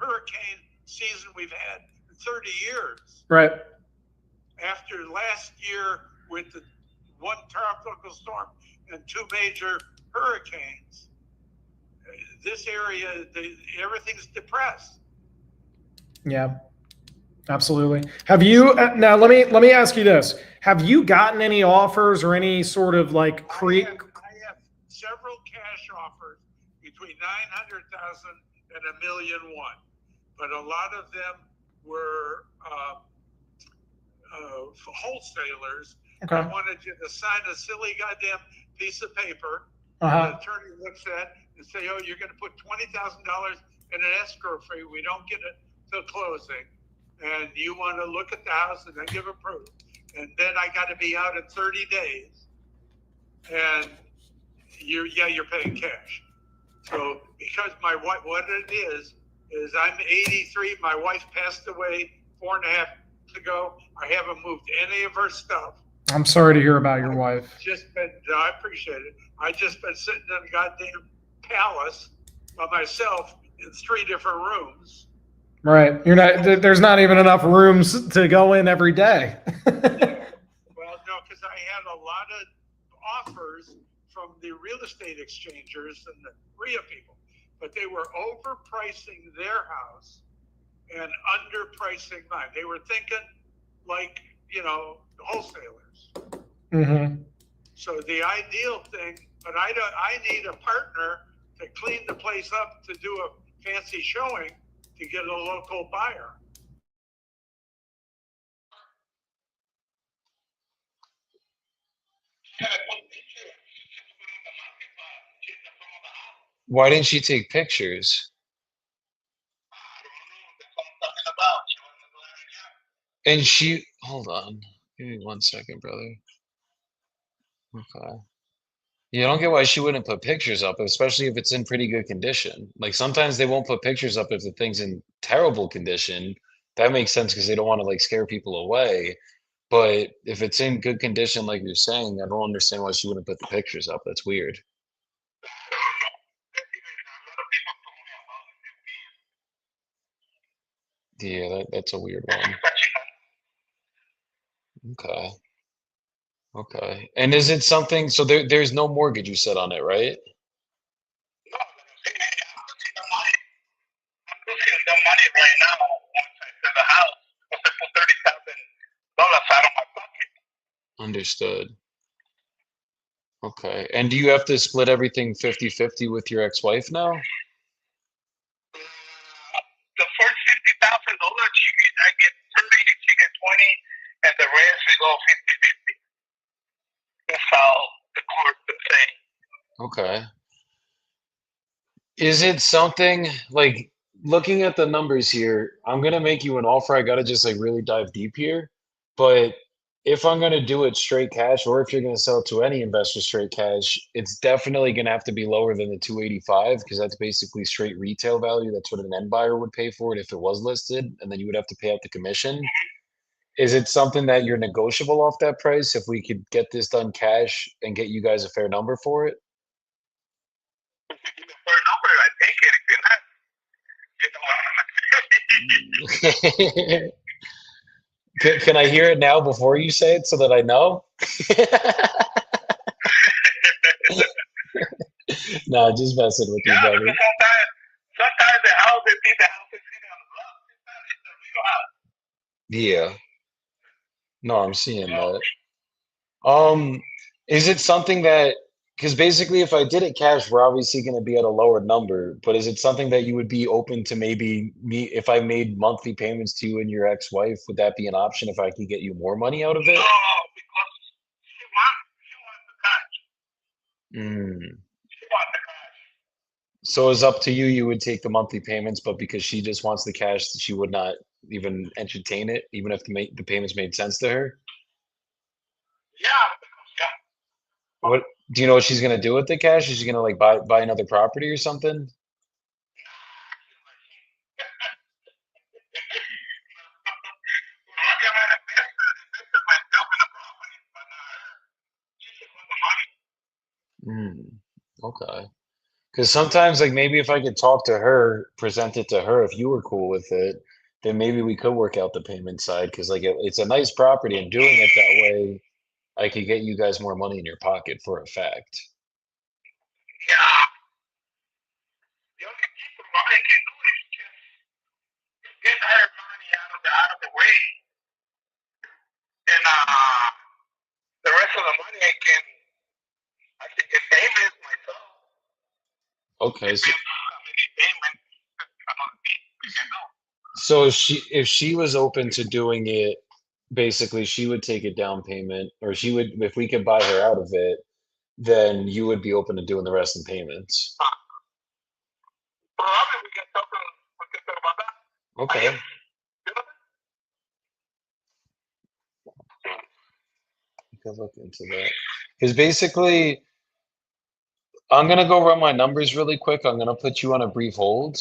hurricane season we've had in 30 years. Right. After last year with the one tropical storm and 2 major hurricanes, this area, everything's depressed. Yeah, absolutely. Have you now? Let me ask you this: have you gotten any offers or any sort of like I have several cash offers between 900,000 and $1.1 million, but a lot of them were wholesalers. Okay. I wanted you to sign a silly goddamn piece of paper. Uh-huh. The attorney looks at and say, "Oh, you're going to put $20,000 in an escrow fee. We don't get it till closing, and you want to look at the house and then give a proof, and then I got to be out in 30 days, and you're paying cash." So because my wife, what it is I'm 83. My wife passed away 4.5 years ago. I haven't moved any of her stuff. I'm sorry to hear about your wife. I appreciate it. I just been sitting in a goddamn palace by myself in 3 different rooms. Right. There's not even enough rooms to go in every day. Well, no, because I had a lot of offers from the real estate exchangers and the RIA people, but they were overpricing their house and underpricing mine. They were thinking like, wholesalers. Mm-hmm. So the ideal thing, but I need a partner to clean the place up, to do a fancy showing, to get a local buyer. Why didn't she take pictures? And hold on. Give me 1 second, brother. Okay. You don't get why she wouldn't put pictures up, especially if it's in pretty good condition. Like sometimes they won't put pictures up if the thing's in terrible condition. That makes sense because they don't want to like scare people away. But if it's in good condition, like you're saying, I don't understand why she wouldn't put the pictures up. That's weird. Yeah, that's a weird one. Okay. Okay. And is it something, so there's no mortgage you said on it, right? No, like I'm saying, I'm losing the money. I'm losing the money right now once I sell the house because I put $30,000 out of my pocket. Understood. Okay. And do you have to split everything 50-50 with your ex-wife now? The first $50,000, I get 30, she get 20, and the rest we go 50-50. That's how the court would say. Okay. Is it something like looking at the numbers here? I'm gonna make you an offer. I gotta just like really dive deep here. But if I'm gonna do it straight cash, or if you're gonna sell it to any investor straight cash, it's definitely gonna have to be lower than the 285 because that's basically straight retail value. That's what an end buyer would pay for it if it was listed, and then you would have to pay out the commission. Is it something that you're negotiable off that price if we could get this done cash and get you guys a fair number for it? If you give me a fair number, I take it. If you're not, you know. Can I hear it now before you say it so that I know? No, just messing with you, Yeah, brother. because sometimes the house, they think the house is sitting on the block. It's a real house. Yeah. No, I'm seeing You know? that. Um, is it something that, because basically if I did it cash, we're obviously going to be at a lower number, but is it something that you would be open to maybe me if I made monthly payments to you and your ex-wife, would that be an option if I could get you more money out of No, it? because she wants the cash. Mm. She wants the cash. So it's up to you. You would take the monthly payments, but because she just wants the cash, she would not even entertain it, even if the payments made sense to her. Yeah, because yeah. What do you know what she's gonna do with the cash? Is she gonna like buy another property or something? Hmm. Okay. Because sometimes, like maybe if I could talk to her, present it to her, if you were cool with it, then maybe we could work out the payment side. Because like it's a nice property, and doing it that way, I could get you guys more money in your pocket for a fact. Yeah, the only people what they can do is just get her money out of the way, and the rest of the money I can get payments myself. Okay, so Depends on how many payments we can do. so if she was open to doing it, basically she would take a down payment, or she would if we could buy her out of it, then you would be open to doing the rest in payments. Probably we can talk about that. Okay. You know? We could look into that. Because basically, I'm gonna go run my numbers really quick. I'm gonna put you on a brief hold.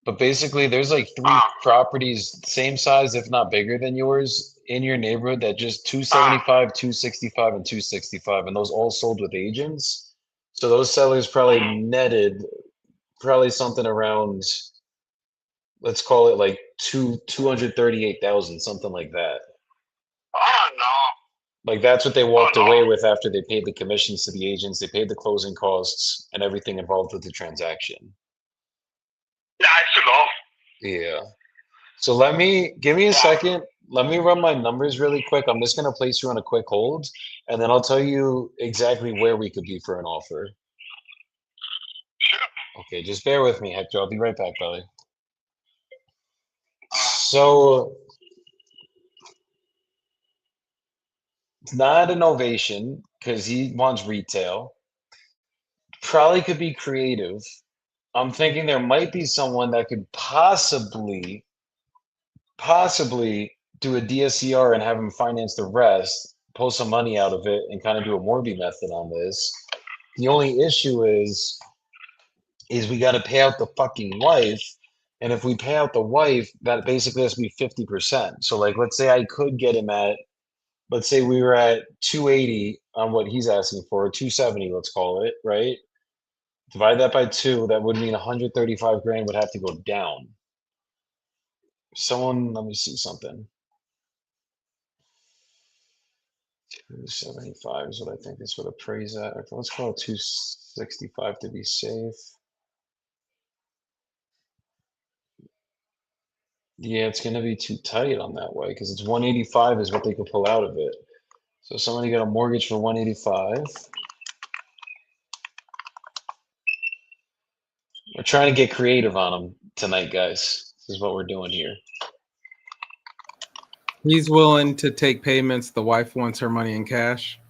But basically, there's like three Uh, properties, same size, if not bigger than yours, in your neighborhood that just 275, 265, and 265, and those all sold with agents. So those sellers probably netted probably something around, let's call it like 238,000, something like that. oh no, Like that's what they oh walked no, away with after they paid the commissions to the agents, they paid the closing costs and everything involved with the transaction. yeah, it's too low. Yeah. So give me a Yeah, second. Let me run my numbers really quick. I'm just gonna place you on a quick hold, and then I'll tell you exactly where we could be for an offer. sure. Okay, just bear with me, Hector. I'll be right back, brother. So it's not an ovation because he wants retail. Probably could be creative. I'm thinking there might be someone that could possibly do a DSCR and have him finance the rest, pull some money out of it, and kind of do a Morby method on this. The only issue is we got to pay out the fucking wife, and if we pay out the wife, that basically has to be 50%. So like, let's say I could get him at, let's say we were at 280 on what he's asking for, 270, let's call it, right? Divide that by two, that would mean 135 grand would have to go down. Someone, let me see something. 275 is what I think this would appraise at. Okay, let's call it 265 to be safe. Yeah, it's gonna be too tight on that way because it's 185 is what they could pull out of it. So somebody got a mortgage for 185. We're trying to get creative on them tonight, guys. This is what we're doing here. He's willing to take payments. The wife wants her money in cash.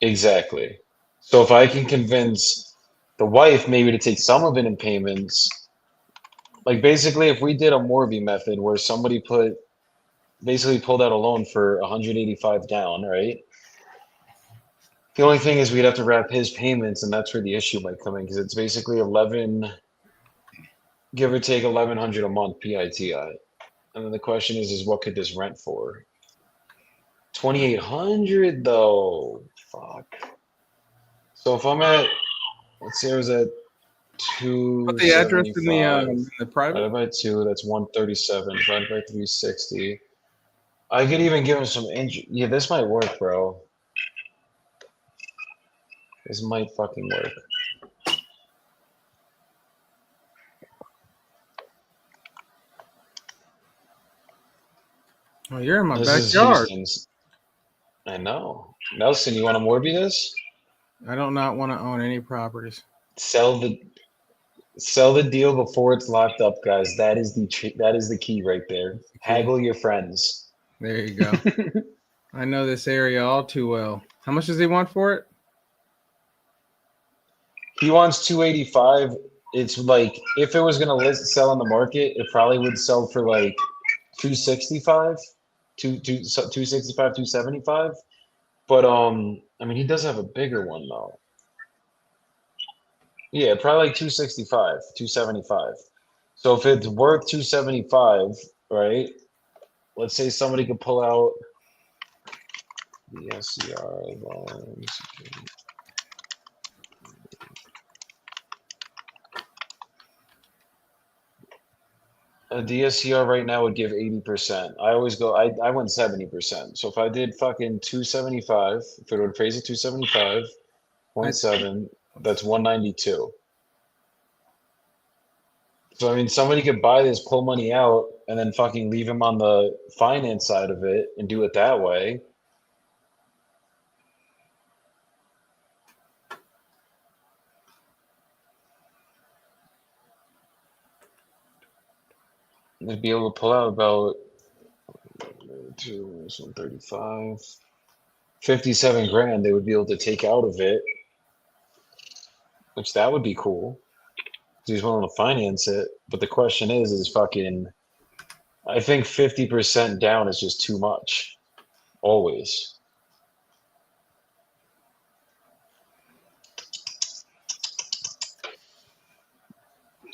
Exactly. So if I can convince the wife maybe to take some of it in payments, like basically if we did a Morby method where somebody basically pulled out a loan for 185 down, right? The only thing is we'd have to wrap his payments, and that's where the issue might come in because it's basically 11, give or take 1100 a month PITI. And then the question is what could this rent for? 2800 though. Fuck. So if I'm at, let's say I was at Put the address in 275 the private. divided by 2, that's 137 divided by 360. I could even give him some yeah, this might work, bro. This might fucking work. Oh, you're in my This is backyard. Houston's. I know. Nelson, you want to Morby this? I do not want to own any properties. Sell the deal before it's locked up, guys. That is the key right there. Haggle your friends. There you go. I know this area all too well. How much does he want for it? He wants 285. It's like if it was gonna sell on the market, it probably would sell for like 265, 265, 275. But I mean, he does have a bigger one though. Yeah, probably like 265, 275. So if it's worth 275, right? Let's say somebody could pull out the SCR loans. A DSCR right now would give 80%. I always go, I went 70%. So if I did fucking 275, if it would appraise at 275.7, that's 192. So I mean, somebody could buy this, pull money out, and then fucking leave him on the finance side of it and do it that way. They'd be able to pull out about 135, 57 grand. They would be able to take out of it, which that would be cool. He's willing to finance it, but the question is fucking. I think 50% down is just too much. Always.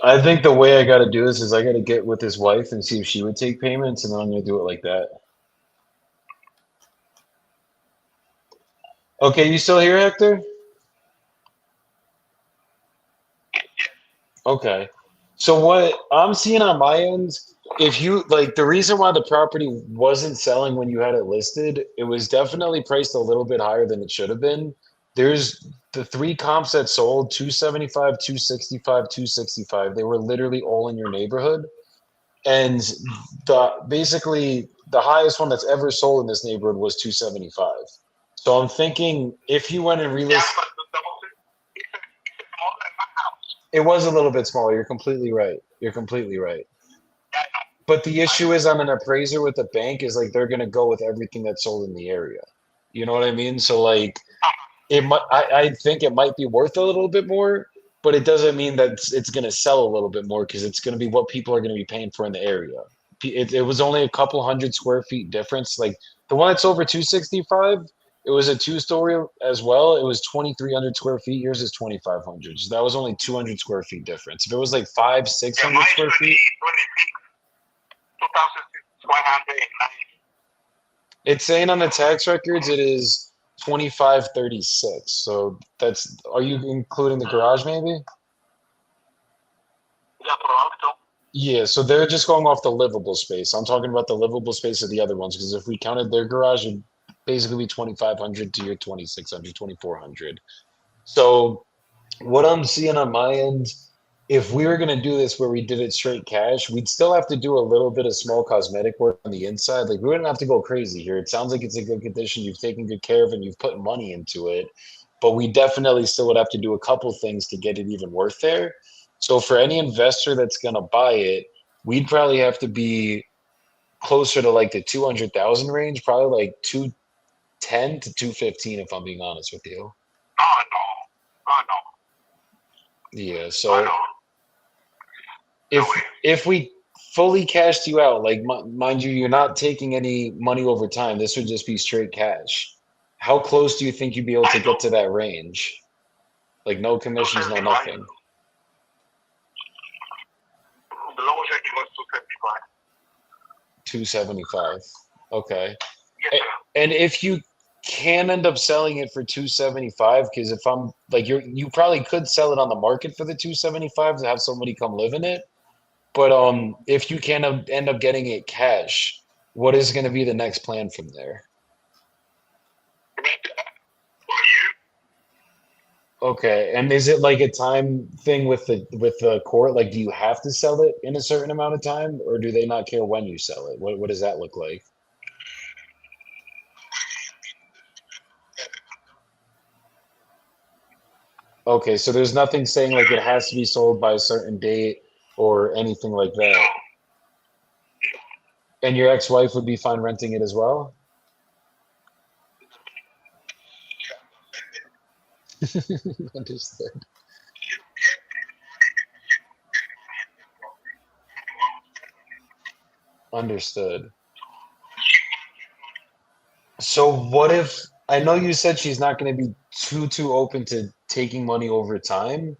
I think the way I got to do this is I got to get with his wife and see if she would take payments, and then I'm going to do it like that. Okay, you still here, Hector? Okay. So what I'm seeing on my end, if you like the reason why the property wasn't selling when you had it listed, it was definitely priced a little bit higher than it should have been. There's the three comps that sold 275, 265, 265. They were literally all in your neighborhood. And basically the highest one that's ever sold in this neighborhood was 275. So I'm thinking if you went and relisted, it was a little bit smaller. You're completely right. You're completely right. But the issue is on an appraiser with the bank is like they're gonna go with everything that's sold in the area. You know what I mean? So like it might I think it might be worth a little bit more, but it doesn't mean that it's gonna sell a little bit more because it's gonna be what people are gonna be paying for in the area. It was only a couple hundred square feet difference. Like the one that's over 265, it was a two-story as well. It was 2,300 square feet. Yours is 2,500. So that was only 200 square feet difference. If it was like 600 square feet, it's saying on the tax records it is 2,536. So that's, are you including the garage maybe? Yeah, so they're just going off the livable space. I'm talking about the livable space of the other ones because if we counted their garage, it'd basically 2,500 to your 2,600, 2,400. So what I'm seeing on my end, if we were going to do this where we did it straight cash, we'd still have to do a little bit of small cosmetic work on the inside. Like we wouldn't have to go crazy here. It sounds like it's in good condition. You've taken good care of it and you've put money into it. But we definitely still would have to do a couple things to get it even worth there. So for any investor that's going to buy it, we'd probably have to be closer to like the 200,000 range, probably like 210 to 215 if I'm being honest with you. Oh no, oh no, Yeah, oh so no, no if way. if we fully cashed you out, like mind you, you're not taking any money over time. This would just be straight cash. How close do you think you'd be able I to know. get to that range? Like no commissions, no 275. nothing. The lowest I can go is 275. 275. Okay. Yes, A- sir. And if you can end up selling it for 275, because if I'm like you probably could sell it on the market for the 275 to have somebody come live in it. But if you can end up getting it cash, what is going to be the next plan from there? For you? Okay, and is it like a time thing with the court? Like, do you have to sell it in a certain amount of time, or do they not care when you sell it? What does that look like? Okay, so there's nothing saying like it has to be sold by a certain date or anything like that. And your ex-wife would be fine renting it as well? Understood. Understood. So what if I know you said she's not going to be too open to taking money over time,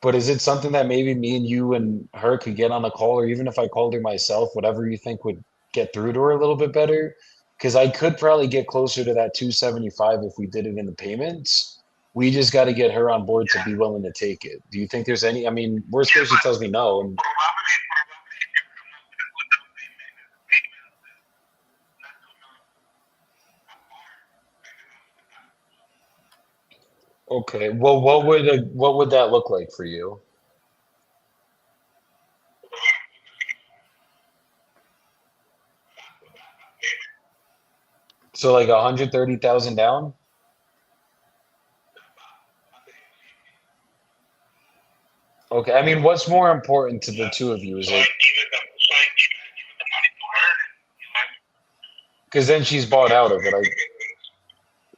but is it something that maybe me and you and her could get on a call, or even if I called her myself, whatever you think would get through to her a little bit better? Because I could probably get closer to that 275 if we did it in the payments. We just got to get her on board to be willing to take it. Do you think there's any, I mean, worst Yeah, case, she but tells me no, and probably if you come up with a good down payment, okay. Well, what would that look like for you? So like 130,000 down? Okay. I mean, what's more important to the two of you? Is so I it give it the, so I give it the money to her, and because then she's bought out of it?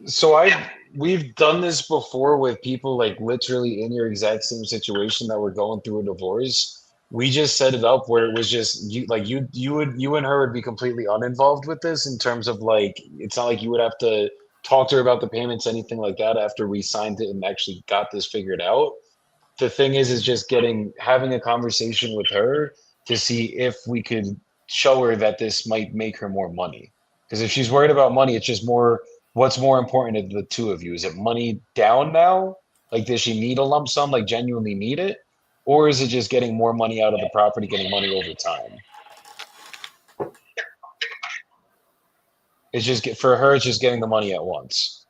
So we've done this before with people like literally in your exact same situation that were going through a divorce. We just set it up where it was just you like you and her would be completely uninvolved with this in terms of like it's not like you would have to talk to her about the payments, anything like that after we signed it and actually got this figured out. The thing is just having a conversation with her to see if we could show her that this might make her more money. Because if she's worried about money, it's just more what's more important to the two of you? Is it money down now? Like, does she need a lump sum, like genuinely need it? Or is it just getting more money out of the property, getting money over time? It's just for her, it's just getting the money at once.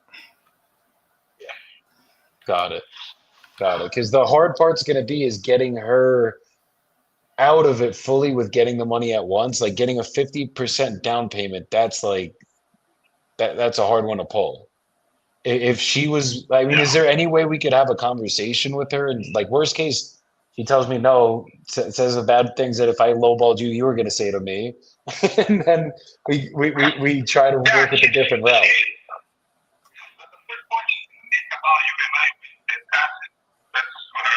Got it. Got it. Because the hard part's going to be is getting her out of it fully with getting the money at once, like getting a 50% down payment, that's like that's a hard one to pull. If she was, I mean, is there any way we could have a conversation with her? And like worst case, she tells me no, says the bad things that if I lowballed you, you were going to say to me, and then we try to yeah, work with a different route. but the first point is make about you and I with the asset. That's what I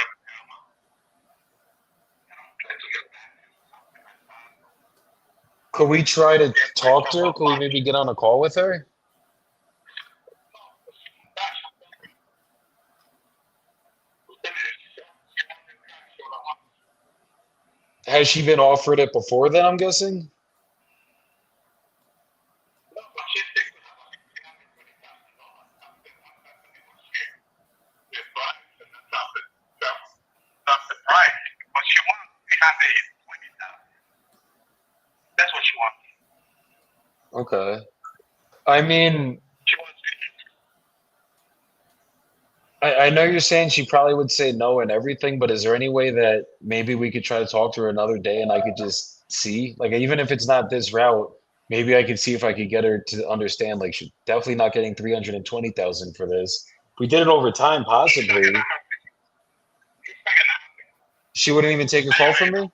try to get back. Could we try to Get back talk from to her? what Could we money. maybe get on a call with her? Has she been offered it before then, I'm guessing? That's the price. What she wants, we have a 20,000. That's what she wants. Okay. I mean, I know you're saying she probably would say no and everything, but is there any way that maybe we could try to talk to her another day and I could just see, like, even if it's not this route, maybe I could see if I could get her to understand, like, she's definitely not getting 320,000 for this. If we did it over time, It's not gonna possibly, happen. It's not gonna happen. she wouldn't even take a call from me.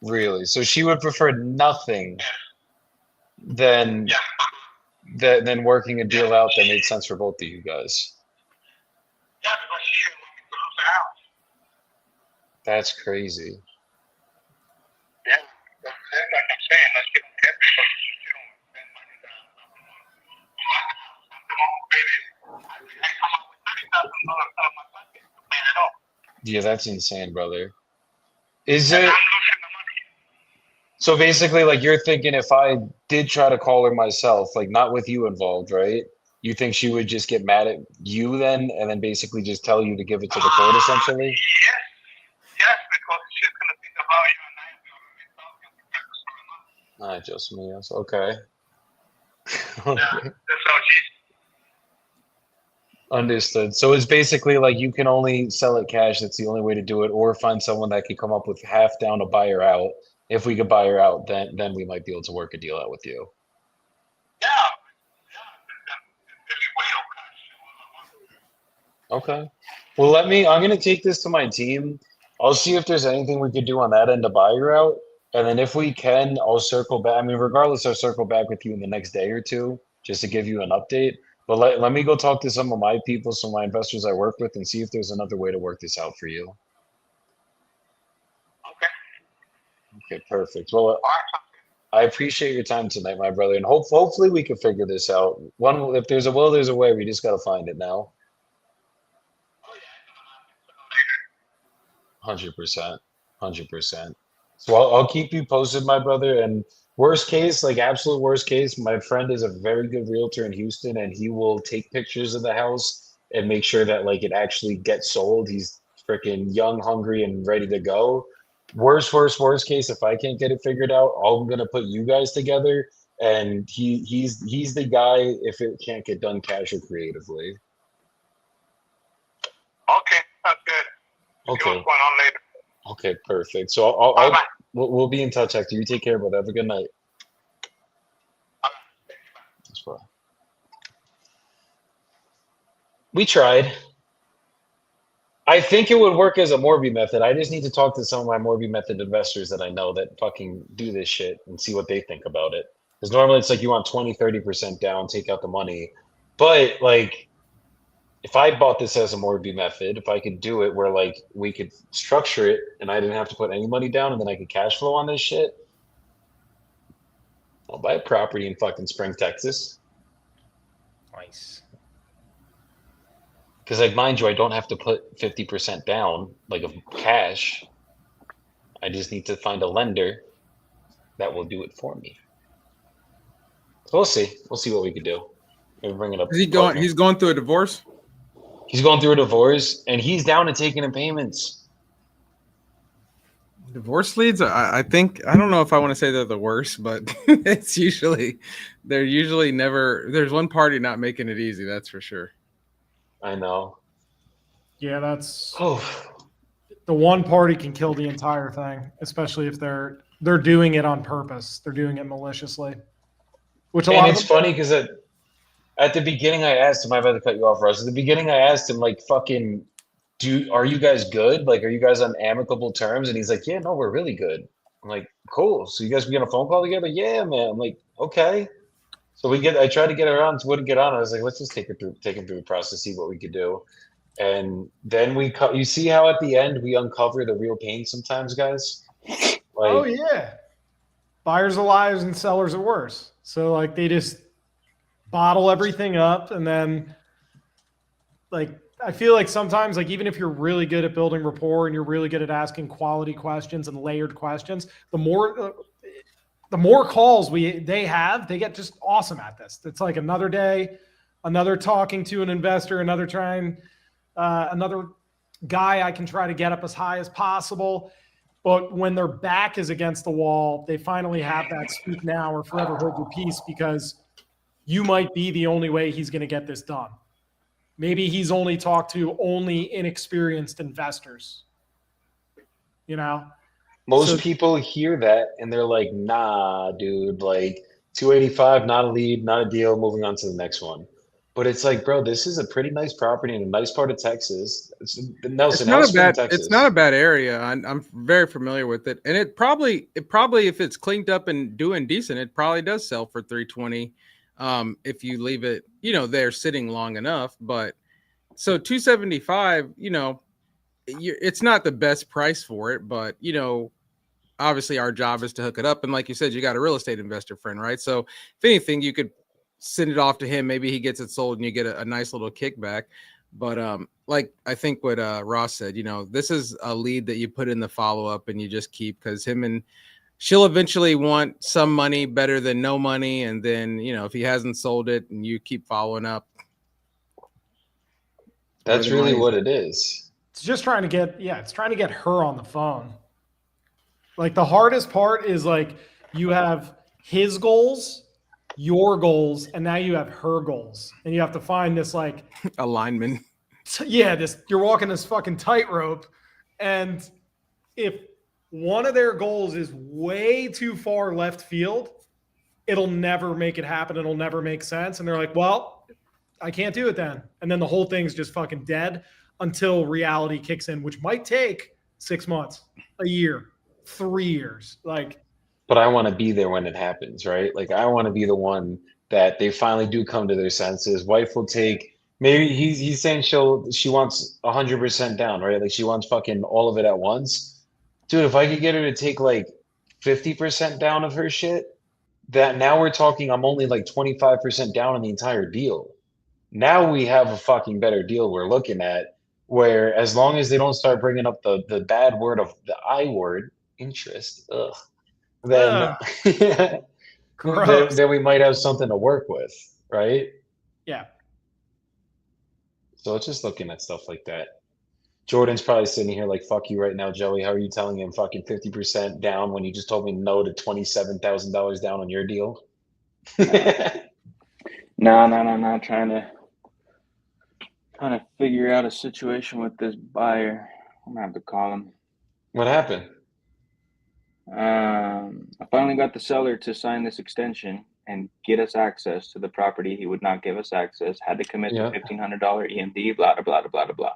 Really? So she would prefer nothing than Yeah. than working a deal out that made sense for both of you guys. Yeah, because she didn't want me to lose the house. That's crazy. Yeah. That's like I'm saying. Like, you don't care because you don't spend money down. I come up with $30,000 out of my pocket to pay it off. Yeah, that's insane, brother. Is And it I'm losing the money. so basically like you're thinking if I did try to call her myself, like not with you involved, right? You think she would just get mad at you then and then basically just tell you to give it to the court essentially? Yes. Yes, because she's going to think about you and I I just me. Okay. Yeah, that's how she's. Understood. So it's basically like you can only sell it cash. That's the only way to do it, or find someone that could come up with half down to buy her out. If we could buy her out, then we might be able to work a deal out with you. Yeah. Okay. Well, let me. I'm gonna take this to my team. I'll see if there's anything we could do on that end to buy her out, and then if we can, I'll circle back. I mean, regardless, I'll circle back with you in the next day or two just to give you an update. But let me go talk to some of my people, some of my investors I work with, and see if there's another way to work this out for you. Okay. Okay, perfect. Well, All right. I appreciate your time tonight, my brother, and hopefully we can figure this out. One, if there's a will, there's a way. We just gotta find it now. Oh, yeah. 100%, 100%. So I'll keep you posted, my brother. And worst case, like absolute worst case, my friend is a very good realtor in Houston, and he will take pictures of the house and make sure that like it actually gets sold. He's freaking young, hungry, and ready to go. Worst case, if I can't get it figured out, I'm gonna put you guys together, and he's the guy if it can't get done cash or creatively. Okay. That's good. See what's Okay. going on later. Okay, perfect. So Bye-bye. we'll be in touch, Hector. You take care, brother. Have a good night. That's fine. We tried. I think it would work as a Morby method. I just need to talk to some of my Morby method investors that I know that fucking do this shit and see what they think about it. Because normally it's like you want 20, 30% down, take out the money. But like if I bought this as a Morby method, if I could do it where like we could structure it and I didn't have to put any money down and then I could cash flow on this shit, I'll buy a property in fucking Spring, Texas. Nice. Because like mind you, I don't have to put 50% down like of cash. I just need to find a lender that will do it for me. So we'll see. We'll see what we could do. Maybe bring it up. Is he going? He's going through a divorce. He's going through a divorce, and he's down to taking in payments. Divorce leads, I think, I don't know if I want to say they're the worst, but they're usually never, there's one party not making it easy. That's for sure. I know. Yeah, that's Oh, the one party can kill the entire thing, especially if they're doing it on purpose. They're doing it maliciously. Which a lot and of it's them, funny because at the beginning I asked him, I'm about to cut you off, Russ. At the beginning I asked him, like, fucking, are you guys good? Like, are you guys on amicable terms? And he's like, yeah, no, we're really good. I'm like, cool. So you guys be on a phone call together? Yeah, man. I'm like, okay. So I tried to get her on, wouldn't get on. I was like, let's just take him through the process, see what we could do. And then you see how at the end we uncover the real pain sometimes, guys? Like, oh yeah, buyers are liars and sellers are worse. So like they just bottle everything up, and then like I feel like sometimes like even if you're really good at building rapport and you're really good at asking quality questions and layered questions, the more calls they get just awesome at this. It's like another day, another talking to an investor, another guy I can try to get up as high as possible. But when their back is against the wall, they finally have that speak now or forever hold your peace, because you might be the only way he's going to get this done. Maybe he's only talked to only inexperienced investors, you know? Most So, people hear that and they're like, nah, dude, like 285, not a lead, not a deal, moving on to the next one. But it's like, bro, this is a pretty nice property in a nice part of Texas. It's Nelson, how's Spring, It's not a Texas? bad area. I'm very familiar with it, and it probably if it's cleaned up and doing decent, it probably does sell for 320. If you leave it, there sitting long enough. But so 275, it's not the best price for it, but obviously our job is to hook it up. And like you said, you got a real estate investor friend, right? So if anything, you could send it off to him. Maybe he gets it sold and you get a nice little kickback. But like I think what Ross said, this is a lead that you put in the follow-up and you just keep, because she'll eventually want some money better than no money. And then, if he hasn't sold it and you keep following up, where That's the really money's what at. it is. it's just trying to get, it's trying to get her on the phone. Like the hardest part is like you have his goals, your goals, and now you have her goals. And you have to find this like, Alignment. you're walking this fucking tightrope. And if one of their goals is way too far left field, it'll never make it happen. It'll never make sense. And they're like, well, I can't do it then. And then the whole thing's just fucking dead until reality kicks in, which might take 6 months, a year, 3 years. Like, But I want to be there when it happens, right? Like I want to be the one that they finally do come to their senses. Wife will take, maybe he's saying she wants 100% down, right? Like she wants fucking all of it at once. Dude, if I could get her to take like 50% down of her shit, that now we're talking, I'm only like 25% down on the entire deal. Now we have a fucking better deal we're looking at, where as long as they don't start bringing up the bad word of the I word, interest, ugh, then ugh, then, gross. then we might have something to work with, right? Yeah. So it's just looking at stuff like that. Jordan's probably sitting here like, fuck you right now, Joey. How are you telling him fucking 50% down when you just told me no to $27,000 down on your deal? No. Trying to figure out a situation with this buyer. I'm gonna have to call him. What happened? I finally got the seller to sign this extension and get us access to the property. He would not give us access. Had to commit to Yeah. $1,500 EMD. Blah blah blah blah blah.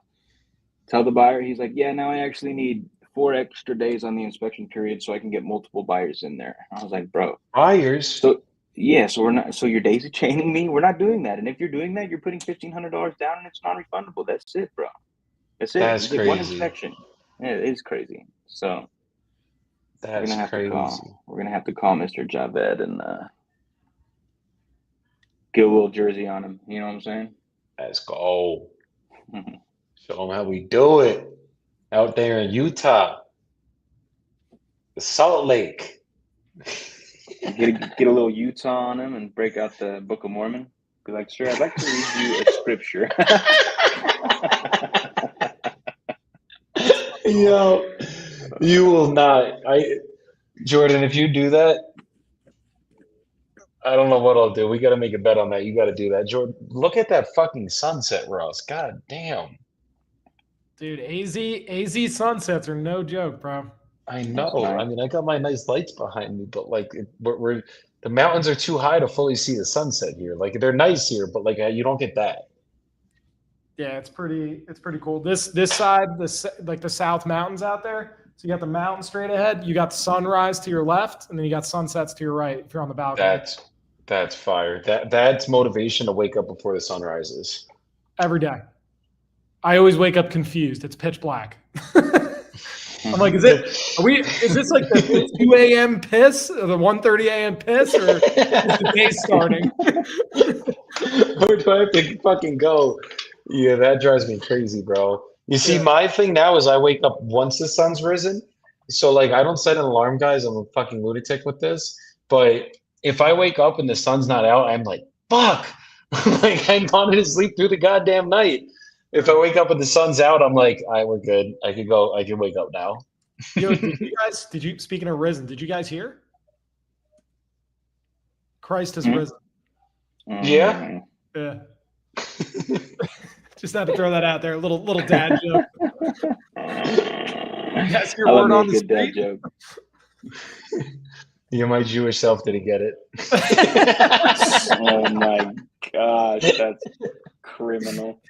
Tell the buyer. He's like, yeah. Now I actually need 4 extra days on the inspection period so I can get multiple buyers in there. I was like, bro. Buyers? So yeah. So we're not. So you're daisy chaining me. We're not doing that. And if you're doing that, you're putting $1,500 down, and it's non-refundable. That's it, bro. That's it. That's You get one crazy. inspection. Yeah, it is crazy. So That's crazy. we're gonna have to call Mr. Javed and get a little jersey on him. You know what I'm saying? Let's go. Show them how we do it out there in Utah, the Salt Lake. Get a little Utah on him and break out the Book of Mormon. Be like, sir, I'd like to read you a scripture. Yo, you will not. Jordan, if you do that, I don't know what I'll do. We got to make a bet on that. You got to do that. Jordan, look at that fucking sunset, Ross. God damn. Dude, AZ sunsets are no joke, bro. I know. nice. I mean, I got my nice lights behind me, but like we're the mountains are too high to fully see the sunset here. Like they're nice here, but like you don't get that. Yeah, it's pretty cool. This side, like the South Mountains out there. So you got the mountain straight ahead, you got sunrise to your left, and then you got sunsets to your right if you're on the balcony. That's fire. That's motivation to wake up before the sun rises. Every day. I always wake up confused. It's pitch black. I'm like, is this like the 2 a.m. piss or the 1:30 a.m. piss, or is the day starting? Where do I have to fucking go? Yeah, that drives me crazy, bro. You see, Yeah. my thing now is I wake up once the sun's risen. So like I don't set an alarm, guys. I'm a fucking lunatic with this. But if I wake up and the sun's not out, I'm like, fuck. Like I wanted to sleep through the goddamn night. If I wake up and the sun's out, I'm like, all right, we're good. I could go. I can wake up now. Yo, did you, speaking of risen, did you guys hear? Christ has Hmm? risen. Yeah. Yeah. Just had to throw that out there. Little dad joke. That's your I love word me a on the good dad street. joke. You, my Jewish self didn't get it. Oh my gosh, that's criminal.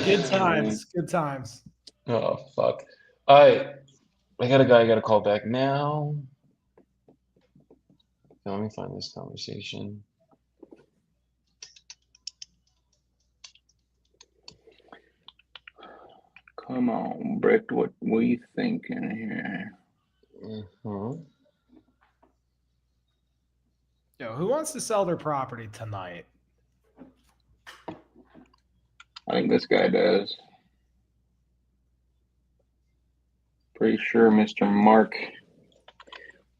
Good times. Good times. Oh fuck! All right, I got a guy I got to call back now. Let me find this conversation. Come on, Brick. What we thinking here? Mhm. Yo, who wants to sell their property tonight? I think this guy does. Pretty sure Mr.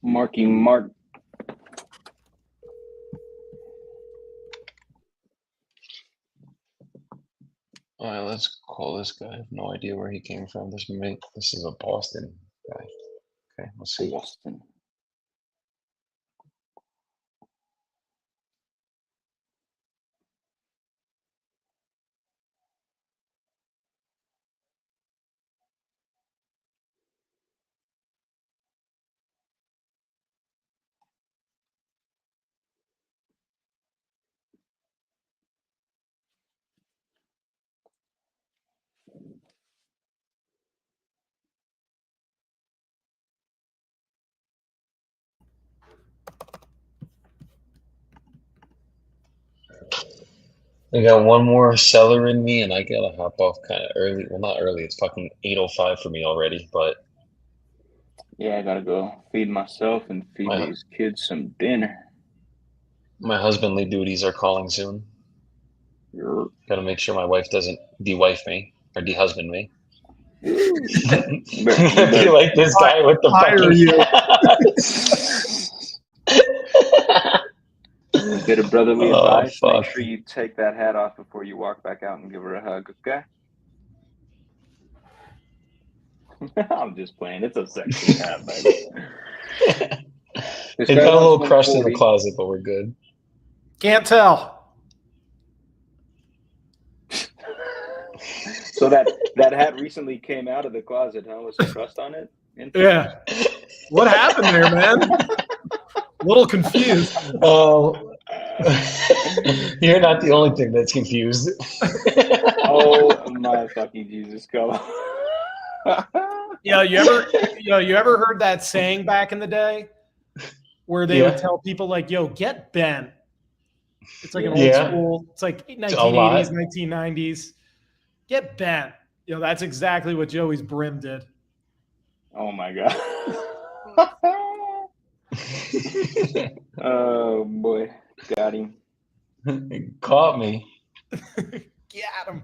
Marky Mark. All right, let's call this guy. I have no idea where he came from. This is a Boston guy. Okay, let's see. Boston. I got one more seller in me, and I gotta hop off kind of early. Well, not early. It's fucking 8:05 for me already. But Yeah, I gotta go feed myself and feed my these kids some dinner. my husbandly duties are calling soon. You're... Gotta make sure my wife doesn't de-wife me or de-husband me. You Be better like this guy with the Hire fucking. bit of brotherly Oh advice. Make fuck! sure you take that hat off before you walk back out and give her a hug, okay? I'm just playing. It's a sexy hat, baby. This It guy got a wants little crushed in the 140. closet, but we're good. Can't tell. So that hat recently came out of the closet, huh? With some crust on it? Yeah. What happened there, man? A little confused. Oh, you're not the only thing that's confused. Oh my fucking Jesus, go. Yeah, you ever heard that saying back in the day where they would Yeah, tell people like, "Yo, get bent." It's like an old yeah, school. It's like a 1980s, lot. 1990s. Get bent. You know, that's exactly what Joey's brim did. Oh my god. Oh boy, got him. Caught me. Get him.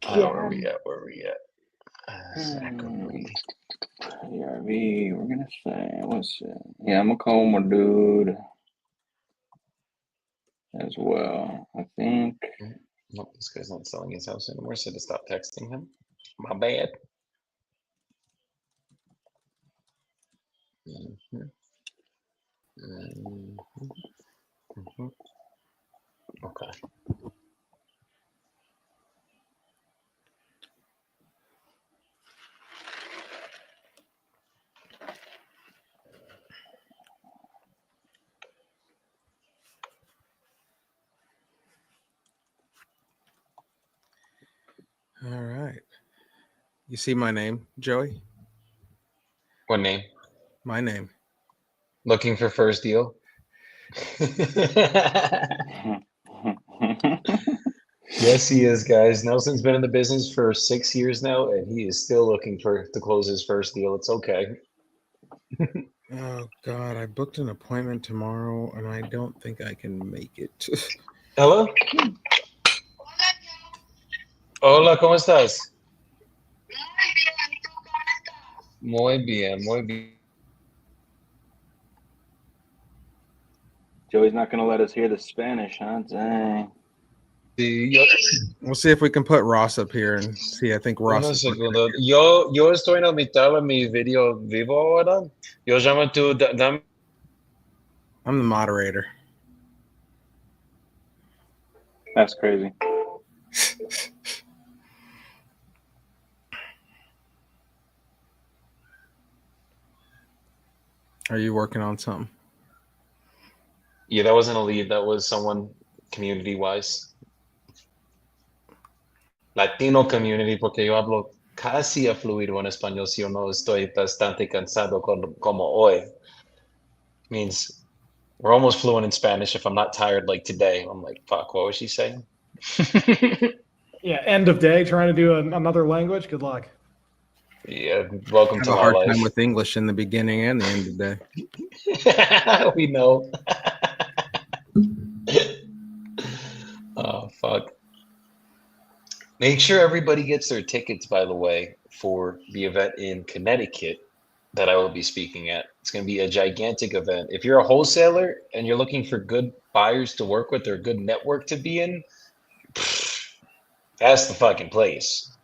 Where we at? Where we at? Zachary. ARV, we're gonna say, what's it? Yeah, I'm gonna call my dude as well. I think. Nope, this guy's not selling his house anymore, so to stop texting him. My bad. Mhm. Mhm. Mhm. Okay. All right. You see my name, Joey? What name? My name. Looking for first deal. Yes, he is, guys. Nelson's been in the business for 6 years now, and he is still looking to close his first deal. It's okay. Oh God, I booked an appointment tomorrow, and I don't think I can make it. Hello. Hola, ¿cómo estás? Muy bien, muy bien. Joey's not gonna let us hear the Spanish, huh? Dang. Sí, yo, We'll see if we can put Ross up here and see. I think Ross unos is looking segundos. Yo estoy en la mitad de mi video vivo ahora. Yo llamo tú, dame. I'm the moderator. That's crazy. Are you working on something? Yeah, that wasn't a lead. That was someone community-wise. Latino community, porque yo hablo casi a fluido en español, si o no estoy bastante cansado como hoy. Means we're almost fluent in Spanish if I'm not tired like today. I'm like, fuck, what was she saying? Yeah, end of day, trying to do another language. Good luck. Yeah, welcome I to have a my hard life. time with English in the beginning and the end of the day. We know. Oh, fuck. Make sure everybody gets their tickets, by the way, for the event in Connecticut that I will be speaking at. It's going to be a gigantic event. If you're a wholesaler and you're looking for good buyers to work with or a good network to be in, that's the fucking place.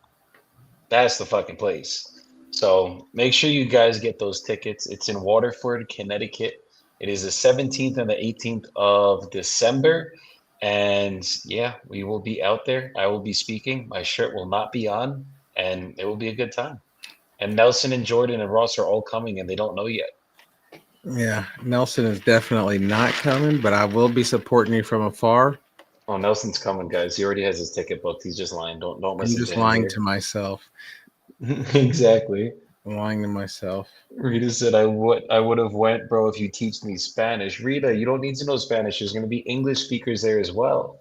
That's the fucking place. So make sure you guys get those tickets. It's in Waterford, Connecticut. It is the 17th and the 18th of December. And yeah, we will be out there. I will be speaking. My shirt will not be on, and it will be a good time. And Nelson and Jordan and Ross are all coming, and they don't know yet. Yeah, Nelson is definitely not coming, but I will be supporting you from afar. Oh, Nelson's coming, guys. He already has his ticket booked. He's just lying. Don't I'm listen just to him lying here. to myself. Exactly. I'm lying to myself. Rita said, I would have went, bro, if you teach me Spanish. Rita, you don't need to know Spanish. There's going to be English speakers there as well.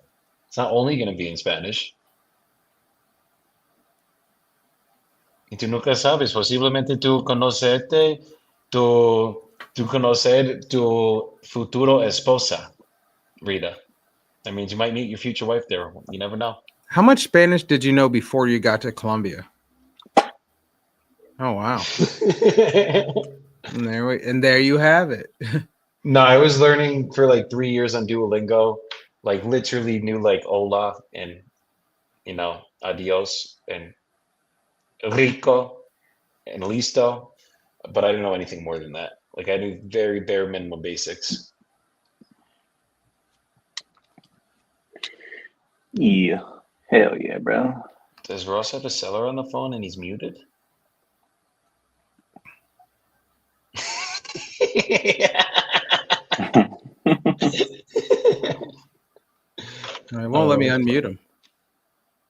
It's not only going to be in Spanish. Y tú nunca sabes, posiblemente tú conocer tu futuro esposa, Rita. That means you might meet your future wife there. You never know. How much Spanish did you know before you got to Colombia? Oh wow. And there you have it. No, I was learning for like 3 years on Duolingo, like literally knew like hola and adios and rico and listo, but I didn't know anything more than that. Like I knew very bare minimum basics. Yeah. Hell yeah, bro. Does Ross have a seller on the phone and he's muted? It won't let me unmute him.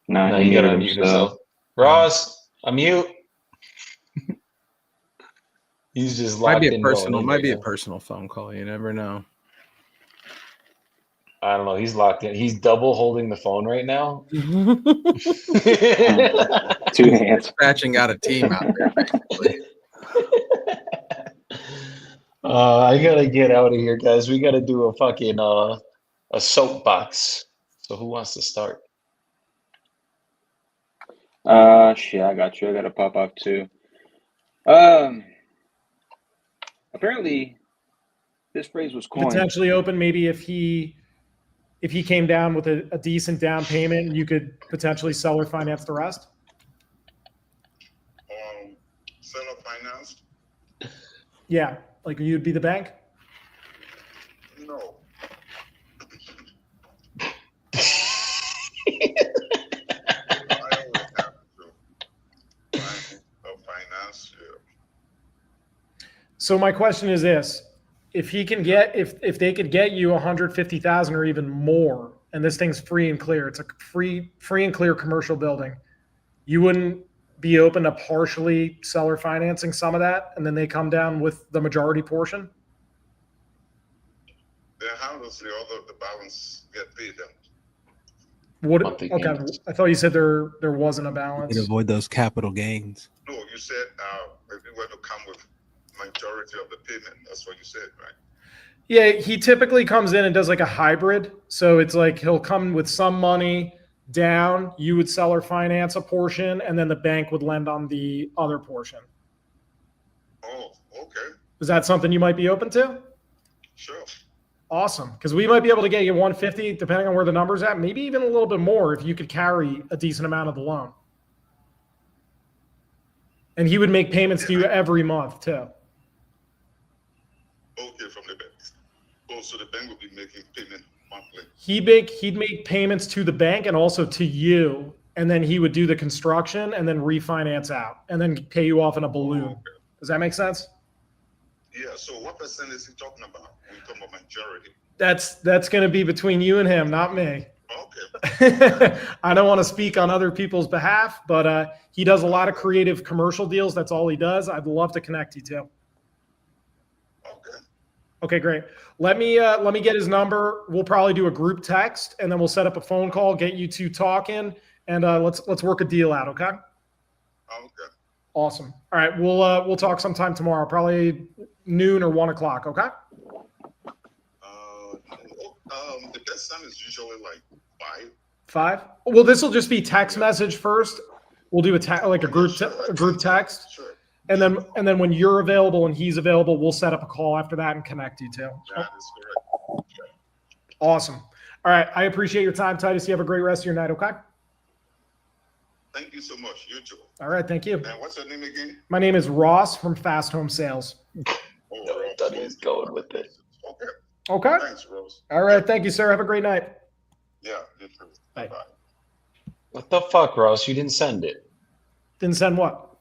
No, You he gotta muted unmute himself. yourself. Ross, unmute. He's just locked in going in Might right be a now. personal phone call. You never know. I don't know. He's locked in. He's double holding the phone right now. 2 hands. Scratching out a team out there, basically. I gotta get out of here, guys. We gotta do a fucking a soapbox. So who wants to start? Shit, I got you. I gotta pop off too. Apparently, this phrase was coined. Potentially open, maybe if he came down with a decent down payment, you could potentially sell or finance the rest. Seller finance? Yeah, like you'd be the bank. No. I always have to find a finance. So my question is this: if he can get, if they could get you 150,000 or even more, and this thing's free and clear, it's a free and clear commercial building, you wouldn't be open to partially seller financing some of that, and then they come down with the majority portion? Then how does the balance get paid then? What? Monthly Okay, payments. I thought you said there wasn't a You balance. can avoid those capital gains. No, you said if you were to come with majority of the payment. That's what you said, right? Yeah, he typically comes in and does like a hybrid. So it's like he'll come with some money down, you would sell or finance a portion, and then the bank would lend on the other portion. Oh, okay. Is that something you might be open to? Sure. Awesome. Because we might be able to get you 150, depending on where the number's at, maybe even a little bit more if you could carry a decent amount of the loan. And he would make payments to you every month too. Okay, from the bank. Oh, so the bank will be making payment monthly. He'd make payments to the bank and also to you, and then he would do the construction and then refinance out and then pay you off in a balloon. Okay. Does that make sense? Yeah, so what percent is he talking about when you talk about majority? That's going to be between you and him, not me. Okay. I don't want to speak on other people's behalf, but he does a lot of creative commercial deals. That's all he does. I'd love to connect you to. Okay. Okay, great. Let me get his number. We'll probably do a group text, and then we'll set up a phone call, get you two talking, and let's work a deal out. Okay. Okay. Awesome. All right, we'll talk sometime tomorrow, probably noon or 1 o'clock. Okay. The best time is usually like 5. 5. Well, this will just be text message first. We'll do a group text, Sure. and then when you're available and he's available, we'll set up a call after that and connect you two. That is correct. Okay. Awesome. All right, I appreciate your time, Titus. You have a great rest of your night. Okay. Thank you so much. You too. All right, thank you. And what's your name again? My name is Ross from Fast Home Sales. Oh, That is going with it. Okay. Okay. Thanks, Rose. All right, thank you, sir. Have a great night. Yeah, you too. Bye. Bye. What the fuck, Ross? You didn't send it. Didn't send what?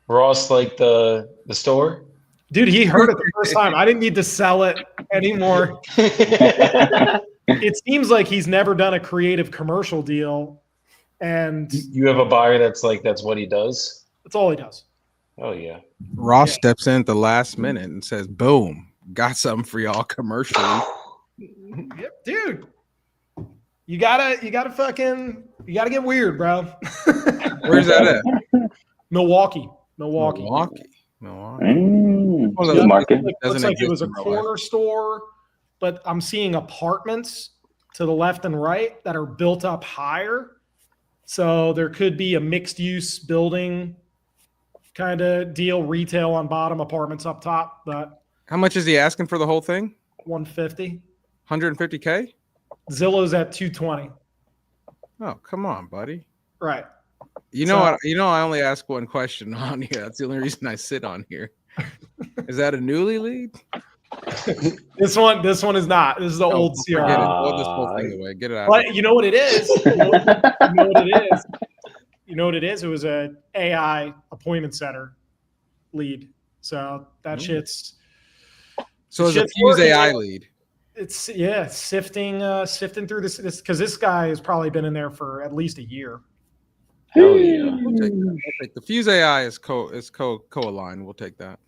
Ross, like the store? Dude, he heard it the first time. I didn't need to sell it anymore. It seems like he's never done a creative commercial deal, and You have a buyer that's what he does? that's all he does. Oh, yeah. Ross Yeah. steps in at the last minute and says, "Boom, got something for y'all commercially." Yep, dude. You gotta get weird, bro. Where's that at? Milwaukee. Milwaukee. Mm, Well, the that market. Looks doesn't like it exist was a in real life. corner store, but I'm seeing apartments to the left and right that are built up higher. So there could be a mixed use building kind of deal, retail on bottom, apartments up top, but How much is he asking for the whole thing? 150. 150K? Zillow's at 220. Oh, come on, buddy. Right. You know So- what? You know, I only ask one question on here. That's the only reason I sit on here. Is that a newly lead? This one is not. This is the old Forget it. CRM. Throw this whole thing away. Get it out. But you know what it is? You know what it is? You know what it is? It was a AI appointment center lead. So that shit's So it's a shit's Fuse working. AI lead. It's sifting through this because this guy has probably been in there for at least a year. Hell yeah. We'll take that. We'll take the Fuse AI is co-aligned. We'll take that.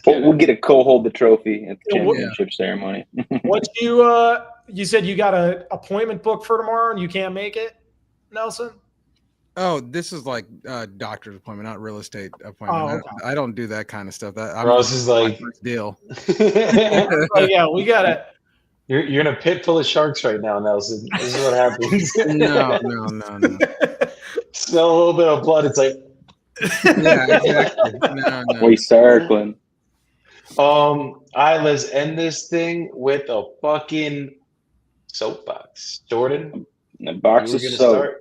We'll get a co-hold the trophy at the Yeah, what- championship ceremony. What you said you got an appointment booked for tomorrow and you can't make it, Nelson? Oh, this is like a doctor's appointment, not real estate appointment. Oh, okay. I don't do that kind of stuff. Ross is like, deal. Oh, yeah, we got it. you're in a pit full of sharks right now, Nelson. This is what happens. No. Smell a little bit of blood. It's like, Yeah, exactly. No. We circling. all right, let's end this thing with a fucking soapbox. Jordan, A box you were of gonna soap. start?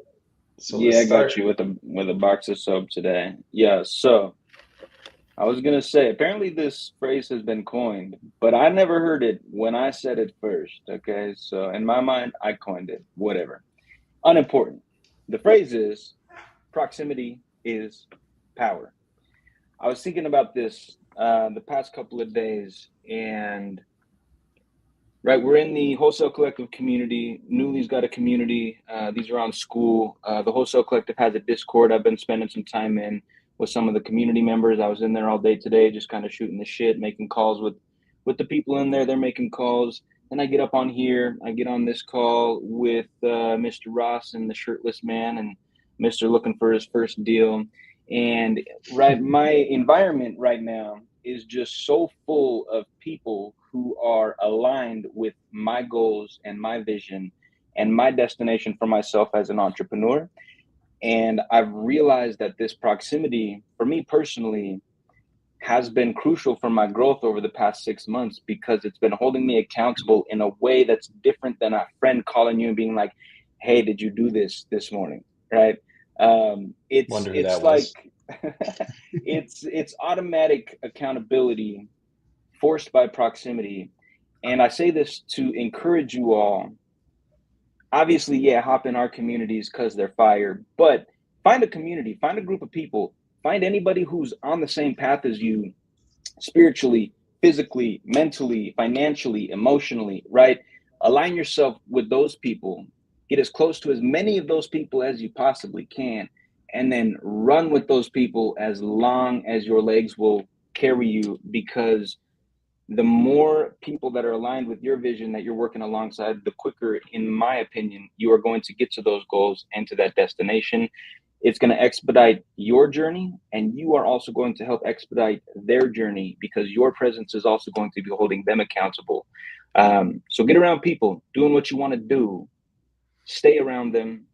So Yeah, I let's got start. you with a box of soap today. Yeah, so I was gonna say apparently this phrase has been coined, but I never heard it when I said it first. Okay, so in my mind, I coined it. Whatever, unimportant. The phrase is proximity is power. I was thinking about this the past couple of days, and right, we're in the Wholesale Collective community. Newly's got a community. These are on school. The Wholesale Collective has a Discord. I've been spending some time in with some of the community members. I was in there all day today, just kind of shooting the shit, making calls with the people in there. They're making calls. Then I get up on here. I get on this call with Mr. Ross and the shirtless man and Mr. looking for his first deal. And right, my environment right now is just so full of people who are aligned with my goals and my vision and my destination for myself as an entrepreneur. And I've realized that this proximity, for me personally, has been crucial for my growth over the past 6 months, because it's been holding me accountable in a way that's different than a friend calling you and being like, hey, did you do this morning? Right. Wonder who It's that like was. it's automatic accountability forced by proximity. And I say this to encourage you all. Obviously, yeah, hop in our communities because they're fire, but find a community, find a group of people, find anybody who's on the same path as you, spiritually, physically, mentally, financially, emotionally, right? Align yourself with those people, get as close to as many of those people as you possibly can, and then run with those people as long as your legs will carry you, because the more people that are aligned with your vision that you're working alongside, the quicker, in my opinion, you are going to get to those goals and to that destination. It's going to expedite your journey, and you are also going to help expedite their journey, because your presence is also going to be holding them accountable. So get around people doing what you want to do, stay around them.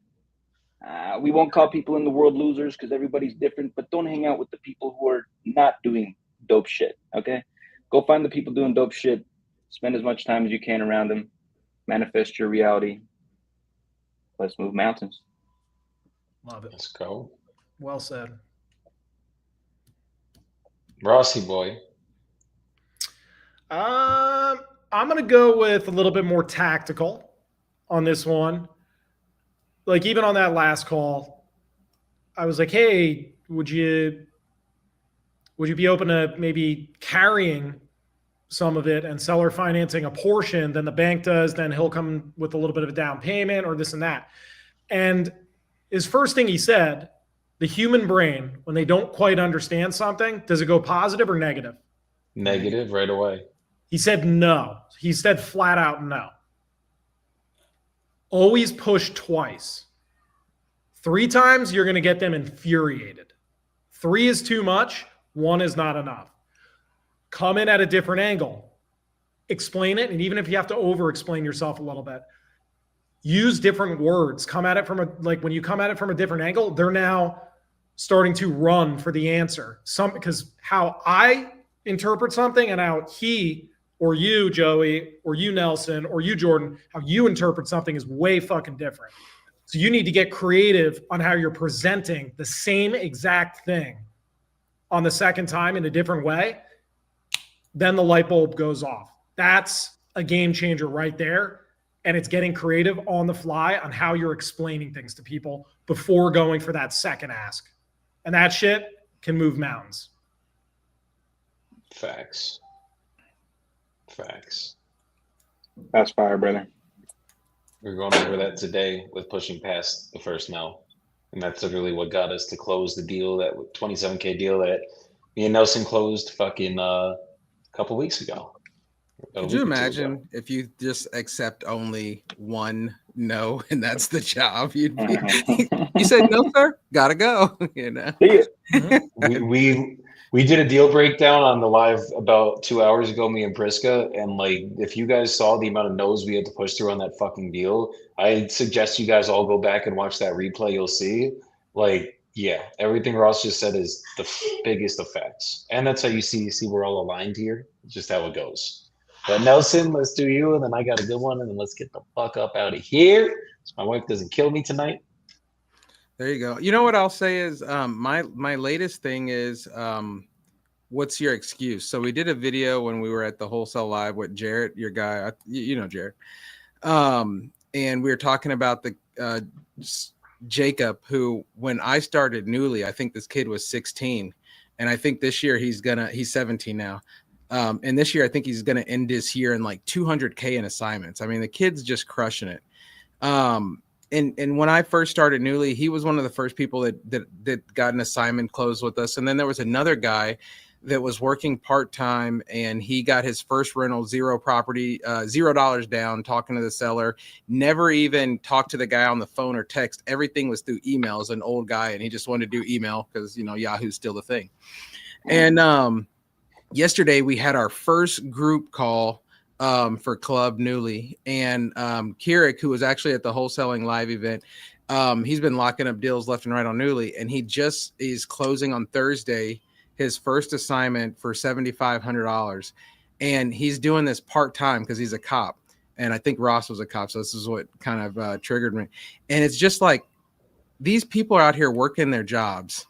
We won't call people in the world losers because everybody's different, but don't hang out with the people who are not doing dope shit. Okay. Go find the people doing dope shit. Spend as much time as you can around them. Manifest your reality. Let's move mountains. Love it. Let's go. Well said. Rossi boy. I'm going to go with a little bit more tactical on this one. Like, even on that last call, I was like, hey, would you be open to maybe carrying some of it and seller financing a portion, then the bank does, then he'll come with a little bit of a down payment or this and that. And his first thing he said, the human brain, when they don't quite understand something, does it go positive or negative? Negative right away. He said no. He said flat out no. Always push twice. 3 times, you're going to get them infuriated. 3 is too much. 1 is not enough. Come in at a different angle. Explain it. And even if you have to over-explain yourself a little bit, use different words. Come at it from when you come at it from a different angle, they're now starting to run for the answer. Because how I interpret something and how he or you, Joey, or you, Nelson, or you, Jordan, how you interpret something is way fucking different. So you need to get creative on how you're presenting the same exact thing on the second time in a different way. Then the light bulb goes off. That's a game changer right there. And it's getting creative on the fly on how you're explaining things to people before going for that second ask. And that shit can move mountains. Facts. That's fire, brother. We're going over that today with pushing past the first no. And that's literally what got us to close the deal, that $27K deal that me and Nelson closed fucking a couple weeks ago. Could you imagine if you just accept only one no and that's the job? You'd be, you said no, sir, gotta go. You know. We did a deal breakdown on the live about 2 hours ago, me and Priska, and like if you guys saw the amount of no's we had to push through on that fucking deal, I suggest you guys all go back and watch that replay. You'll see, like, yeah, everything Ross just said is the biggest of facts, and that's how you see we're all aligned here. It's just how it goes. But Nelson, let's do you, and then I got a good one, and then let's get the fuck up out of here so my wife doesn't kill me tonight. There you go. You know what I'll say is my latest thing is what's your excuse? So we did a video when we were at the Wholesale Live with Jarrett, your guy, you know Jarrett, and we were talking about the Jacob, who when I started newly, I think this kid was 16, and I think this year he's 17 now. And this year I think he's gonna end this year in like 200K in assignments. I mean, the kid's just crushing it. And when I first started newly, he was one of the first people that got an assignment closed with us. And then there was another guy that was working part-time, and he got his first rental, $0 down, talking to the seller, never even talked to the guy on the phone or text. Everything was through emails, an old guy, and he just wanted to do email because, you know, Yahoo's still the thing. And yesterday we had our first group call for Club Newly, and Keurig, who was actually at the Wholesaling Live event, he's been locking up deals left and right on Newly, and he just is closing on Thursday his first assignment for $7,500, and he's doing this part-time because he's a cop. And I think Ross was a cop, so this is what kind of triggered me. And it's just like, these people are out here working their jobs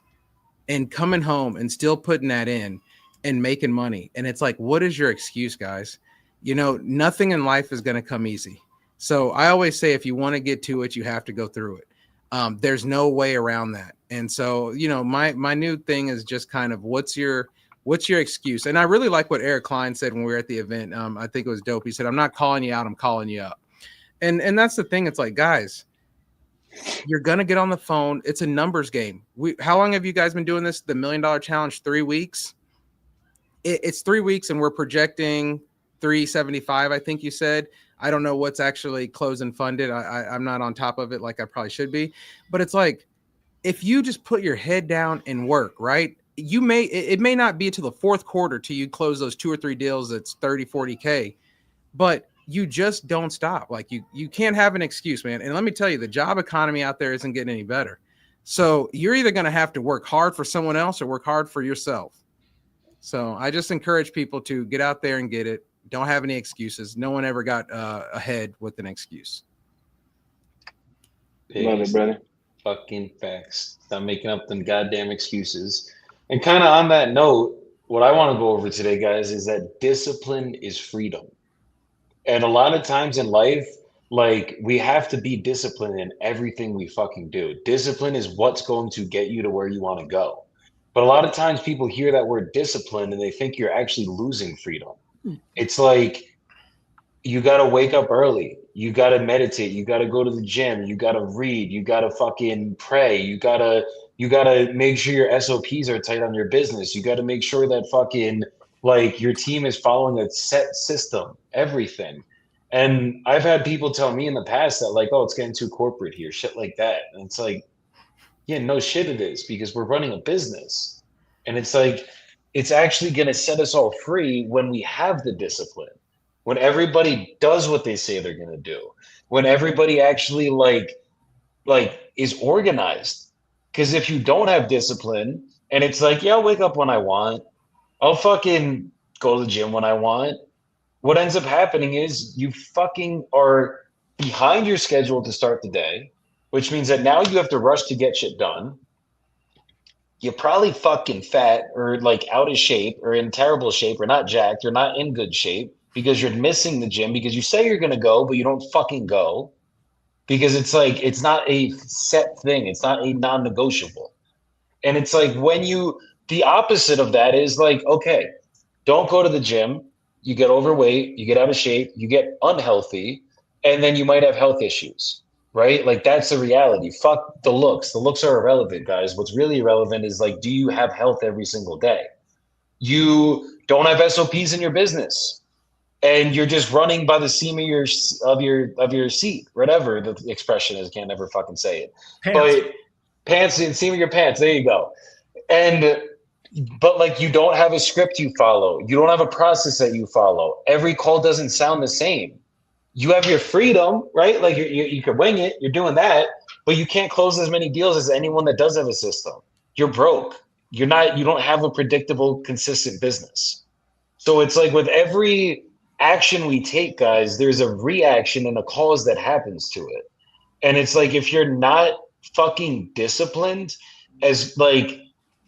and coming home and still putting that in and making money. And it's like, what is your excuse, guys? You know, nothing in life is going to come easy. So I always say, if you want to get to it, you have to go through it. There's no way around that. And so, you know, my new thing is just kind of, what's your excuse? And I really like what Eric Klein said when we were at the event. I think it was dope. He said, I'm not calling you out, I'm calling you up. And that's the thing. It's like, guys, you're going to get on the phone. It's a numbers game. How long have you guys been doing this? The $1 Million Challenge, 3 weeks. It's 3 weeks, and we're projecting 375. I think you said. I don't know what's actually closed and funded. I'm not on top of it like I probably should be, but it's like, if you just put your head down and work, right? It may not be until the fourth quarter till you close those 2 or 3 deals that's 30, 40K, but you just don't stop. Like, you can't have an excuse, man. And let me tell you, the job economy out there isn't getting any better. So you're either going to have to work hard for someone else or work hard for yourself. So I just encourage people to get out there and get it. Don't have any excuses. No one ever got ahead with an excuse. Love it, brother. Fucking facts. Stop making up them goddamn excuses. And kind of on that note, what I want to go over today, guys, is that discipline is freedom. And a lot of times in life, like, we have to be disciplined in everything we fucking do. Discipline is what's going to get you to where you want to go. But a lot of times people hear that word discipline and they think you're actually losing freedom. It's like, you got to wake up early. You got to meditate. You got to go to the gym. You got to read. You got to fucking pray. You got to make sure your SOPs are tight on your business. You got to make sure that fucking, like, your team is following a set system, everything. And I've had people tell me in the past that, like, oh, it's getting too corporate here, shit like that. And it's like, yeah, no shit it is, because we're running a business. And it's like, it's actually going to set us all free when we have the discipline, when everybody does what they say they're going to do, when everybody actually like is organized. Because if you don't have discipline and it's like, yeah, I'll wake up when I want, I'll fucking go to the gym when I want, what ends up happening is you fucking are behind your schedule to start the day, which means that now you have to rush to get shit done. You're probably fucking fat or like out of shape or in terrible shape or not jacked or not in good shape because you're missing the gym because you say you're going to go, but you don't fucking go, because it's like, it's not a set thing. It's not a non-negotiable. And it's like, the opposite of that is like, okay, don't go to the gym. You get overweight, you get out of shape, you get unhealthy, and then you might have health issues, right? Like, that's the reality. Fuck the looks. The looks are irrelevant, guys. What's really irrelevant is, like, do you have health every single day? You don't have SOPs in your business, and you're just running by the seam of your seat, whatever the expression is. I can't never fucking say it. Pants. But pants and seam of your pants. There you go. And but like, you don't have a script you follow. You don't have a process that you follow. Every call doesn't sound the same. You have your freedom, right? Like, you can wing it. You're doing that, but you can't close as many deals as anyone that does have a system. You're broke. You don't have a predictable, consistent business. So it's like, with every action we take, guys, there's a reaction and a cause that happens to it. And it's like, if you're not fucking disciplined, as like,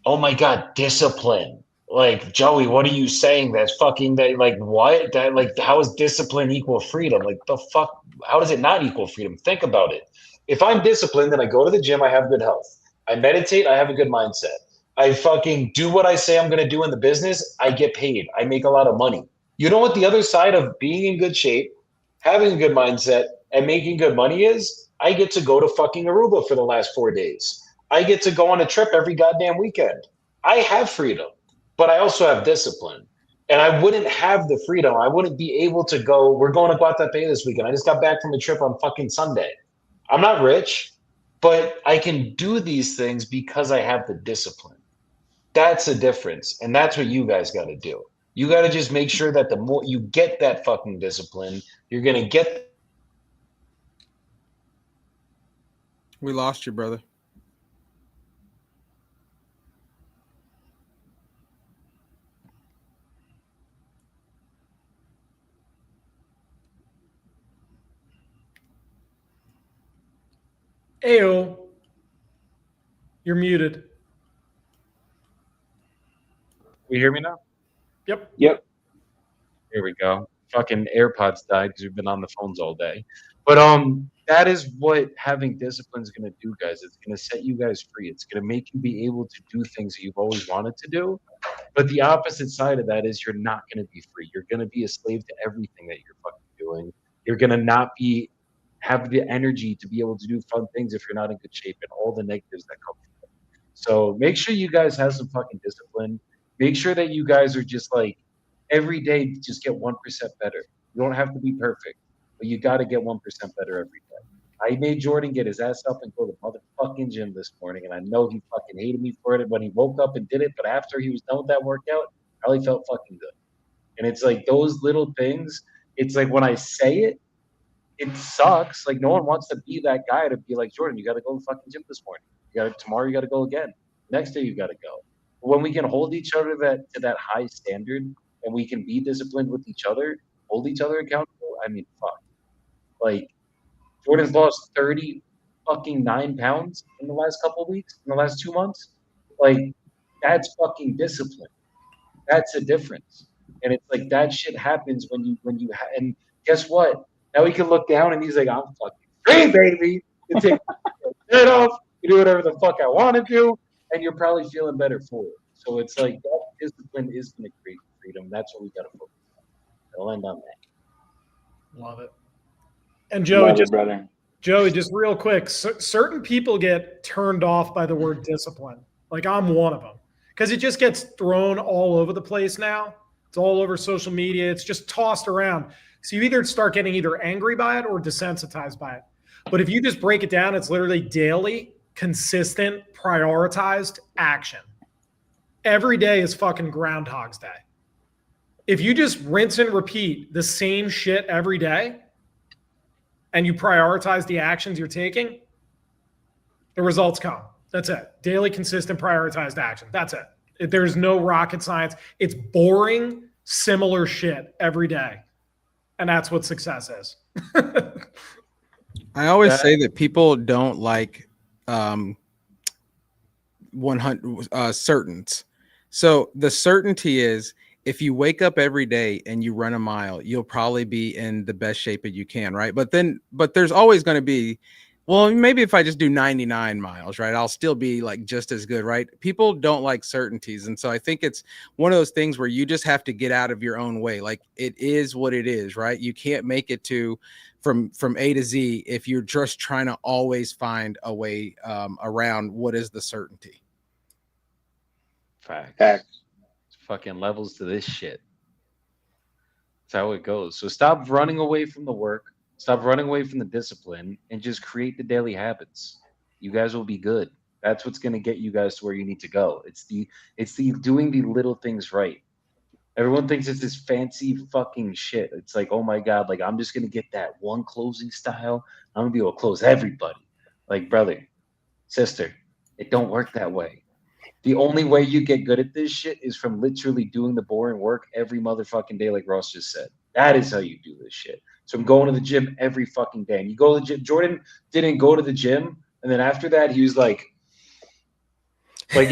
oh my God, discipline. Like, Joey, what are you saying? That's fucking that, like, what? That, like, how is discipline equal freedom? Like, the fuck, how does it not equal freedom? Think about it. If I'm disciplined, then I go to the gym, I have good health. I meditate, I have a good mindset. I fucking do what I say I'm gonna do in the business, I get paid. I make a lot of money. You know what the other side of being in good shape, having a good mindset, and making good money is? I get to go to fucking Aruba for the last 4 days. I get to go on a trip every goddamn weekend. I have freedom, but I also have discipline. And I wouldn't have the freedom. I wouldn't be able to go. We're going to Guatapé this weekend. I just got back from a trip on fucking Sunday. I'm not rich, but I can do these things because I have the discipline. That's the difference. And that's what you guys got to do. You got to just make sure that the more you get that fucking discipline, you're going to get. We lost you, brother. Ayo. You're muted. You hear me now? Yep. Yep. Here we go. Fucking AirPods died because we've been on the phones all day. But that is what having discipline is gonna do, guys. It's gonna set you guys free. It's gonna make you be able to do things that you've always wanted to do. But the opposite side of that is you're not gonna be free. You're gonna be a slave to everything that you're fucking doing. You're gonna not be have the energy to be able to do fun things if you're not in good shape and all the negatives that come from it. So make sure you guys have some fucking discipline. Make sure that you guys are just like every day just get 1% better. You don't have to be perfect, but you got to get 1% better every day. I made Jordan get his ass up and go to the motherfucking gym this morning, and I know he fucking hated me for it when he woke up and did it, but after he was done with that workout, I probably felt fucking good. And it's like those little things, it's like when I say it, it sucks. Like no one wants to be that guy to be like, Jordan, you got to go to the fucking gym this morning. Tomorrow you got to go again. Next day you got to go. When we can hold each other to that high standard and we can be disciplined with each other, hold each other accountable. I mean, fuck. Like Jordan's lost 30 fucking 9 pounds in the last couple of weeks, in the last 2 months. Like that's fucking discipline. That's a difference. And it's like that shit happens and guess what? Now he can look down and he's like, I'm fucking free, baby. You take your head off, you do whatever the fuck I want to do, and you're probably feeling better for it. So it's like that discipline is going to create freedom. That's what we got to focus on. I'll end on that. Love it. And Joey, brother. Joey, just real quick, certain people get turned off by the word discipline. Like I'm one of them because it just gets thrown all over the place now. It's all over social media. It's just tossed around. So you either start getting either angry by it or desensitized by it. But if you just break it down, it's literally daily, consistent, prioritized action. Every day is fucking Groundhog's Day. If you just rinse and repeat the same shit every day and you prioritize the actions you're taking, the results come. That's it. Daily, consistent, prioritized action. That's it. There's no rocket science. It's boring, similar shit every day. And that's what success is. I always say that people don't like 100 certains. So the certainty is if you wake up every day and you run a mile, you'll probably be in the best shape that you can, right? But there's always going to be, well, maybe if I just do 99 miles, right, I'll still be like just as good, right? People don't like certainties. And so I think it's one of those things where you just have to get out of your own way. Like it is what it is, right? You can't make it to from A to Z if you're just trying to always find a way around what is the certainty. Facts. Fucking levels to this shit. That's how it goes. So stop running away from the work. Stop running away from the discipline and just create the daily habits. You guys will be good. That's what's going to get you guys to where you need to go. It's the doing the little things right. Everyone thinks it's this fancy fucking shit. It's like, oh my God, like I'm just going to get that one closing style. I'm going to be able to close everybody. Like, brother, sister, it don't work that way. The only way you get good at this shit is from literally doing the boring work every motherfucking day, like Ross just said. That is how you do this shit. So I'm going to the gym every fucking day. And you go to the gym. Jordan didn't go to the gym. And then after that, he was like like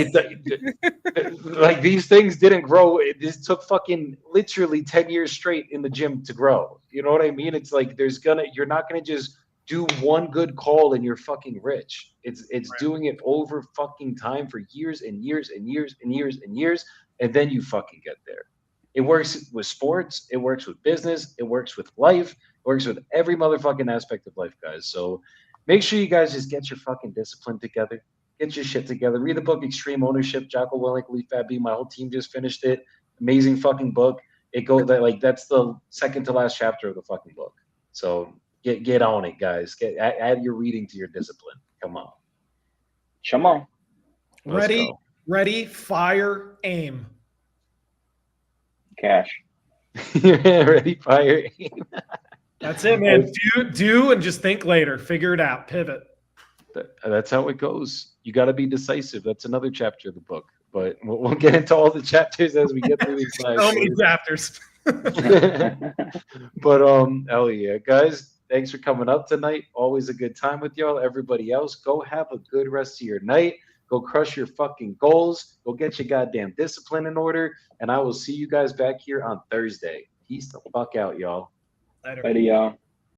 these things didn't grow. This took fucking literally 10 years straight in the gym to grow. You know what I mean? It's like you're not going to just do one good call and you're fucking rich. It's right. Doing it over fucking time for years and years and years and years and years. And then you fucking get there. It works with sports. It works with business. It works with life. It works with every motherfucking aspect of life, guys. So make sure you guys just get your fucking discipline together. Get your shit together. Read the book Extreme Ownership. Jocko Willink, Lee Fabby. My whole team just finished it. Amazing fucking book. That's the second to last chapter of the fucking book. So get on it, guys. Add your reading to your discipline. Come on. Come on. Ready, fire, aim. Cash. Ready, fire, aim. That's it, man. Do and just think later. Figure it out. Pivot. That's how it goes. You got to be decisive. That's another chapter of the book. But we'll get into all the chapters as we get through these slides. So many chapters. But hell yeah, guys. Thanks for coming up tonight. Always a good time with y'all. Everybody else, go have a good rest of your night. Go crush your fucking goals. Go get your goddamn discipline in order. And I will see you guys back here on Thursday. Peace the fuck out, y'all. Later. Later, y'all.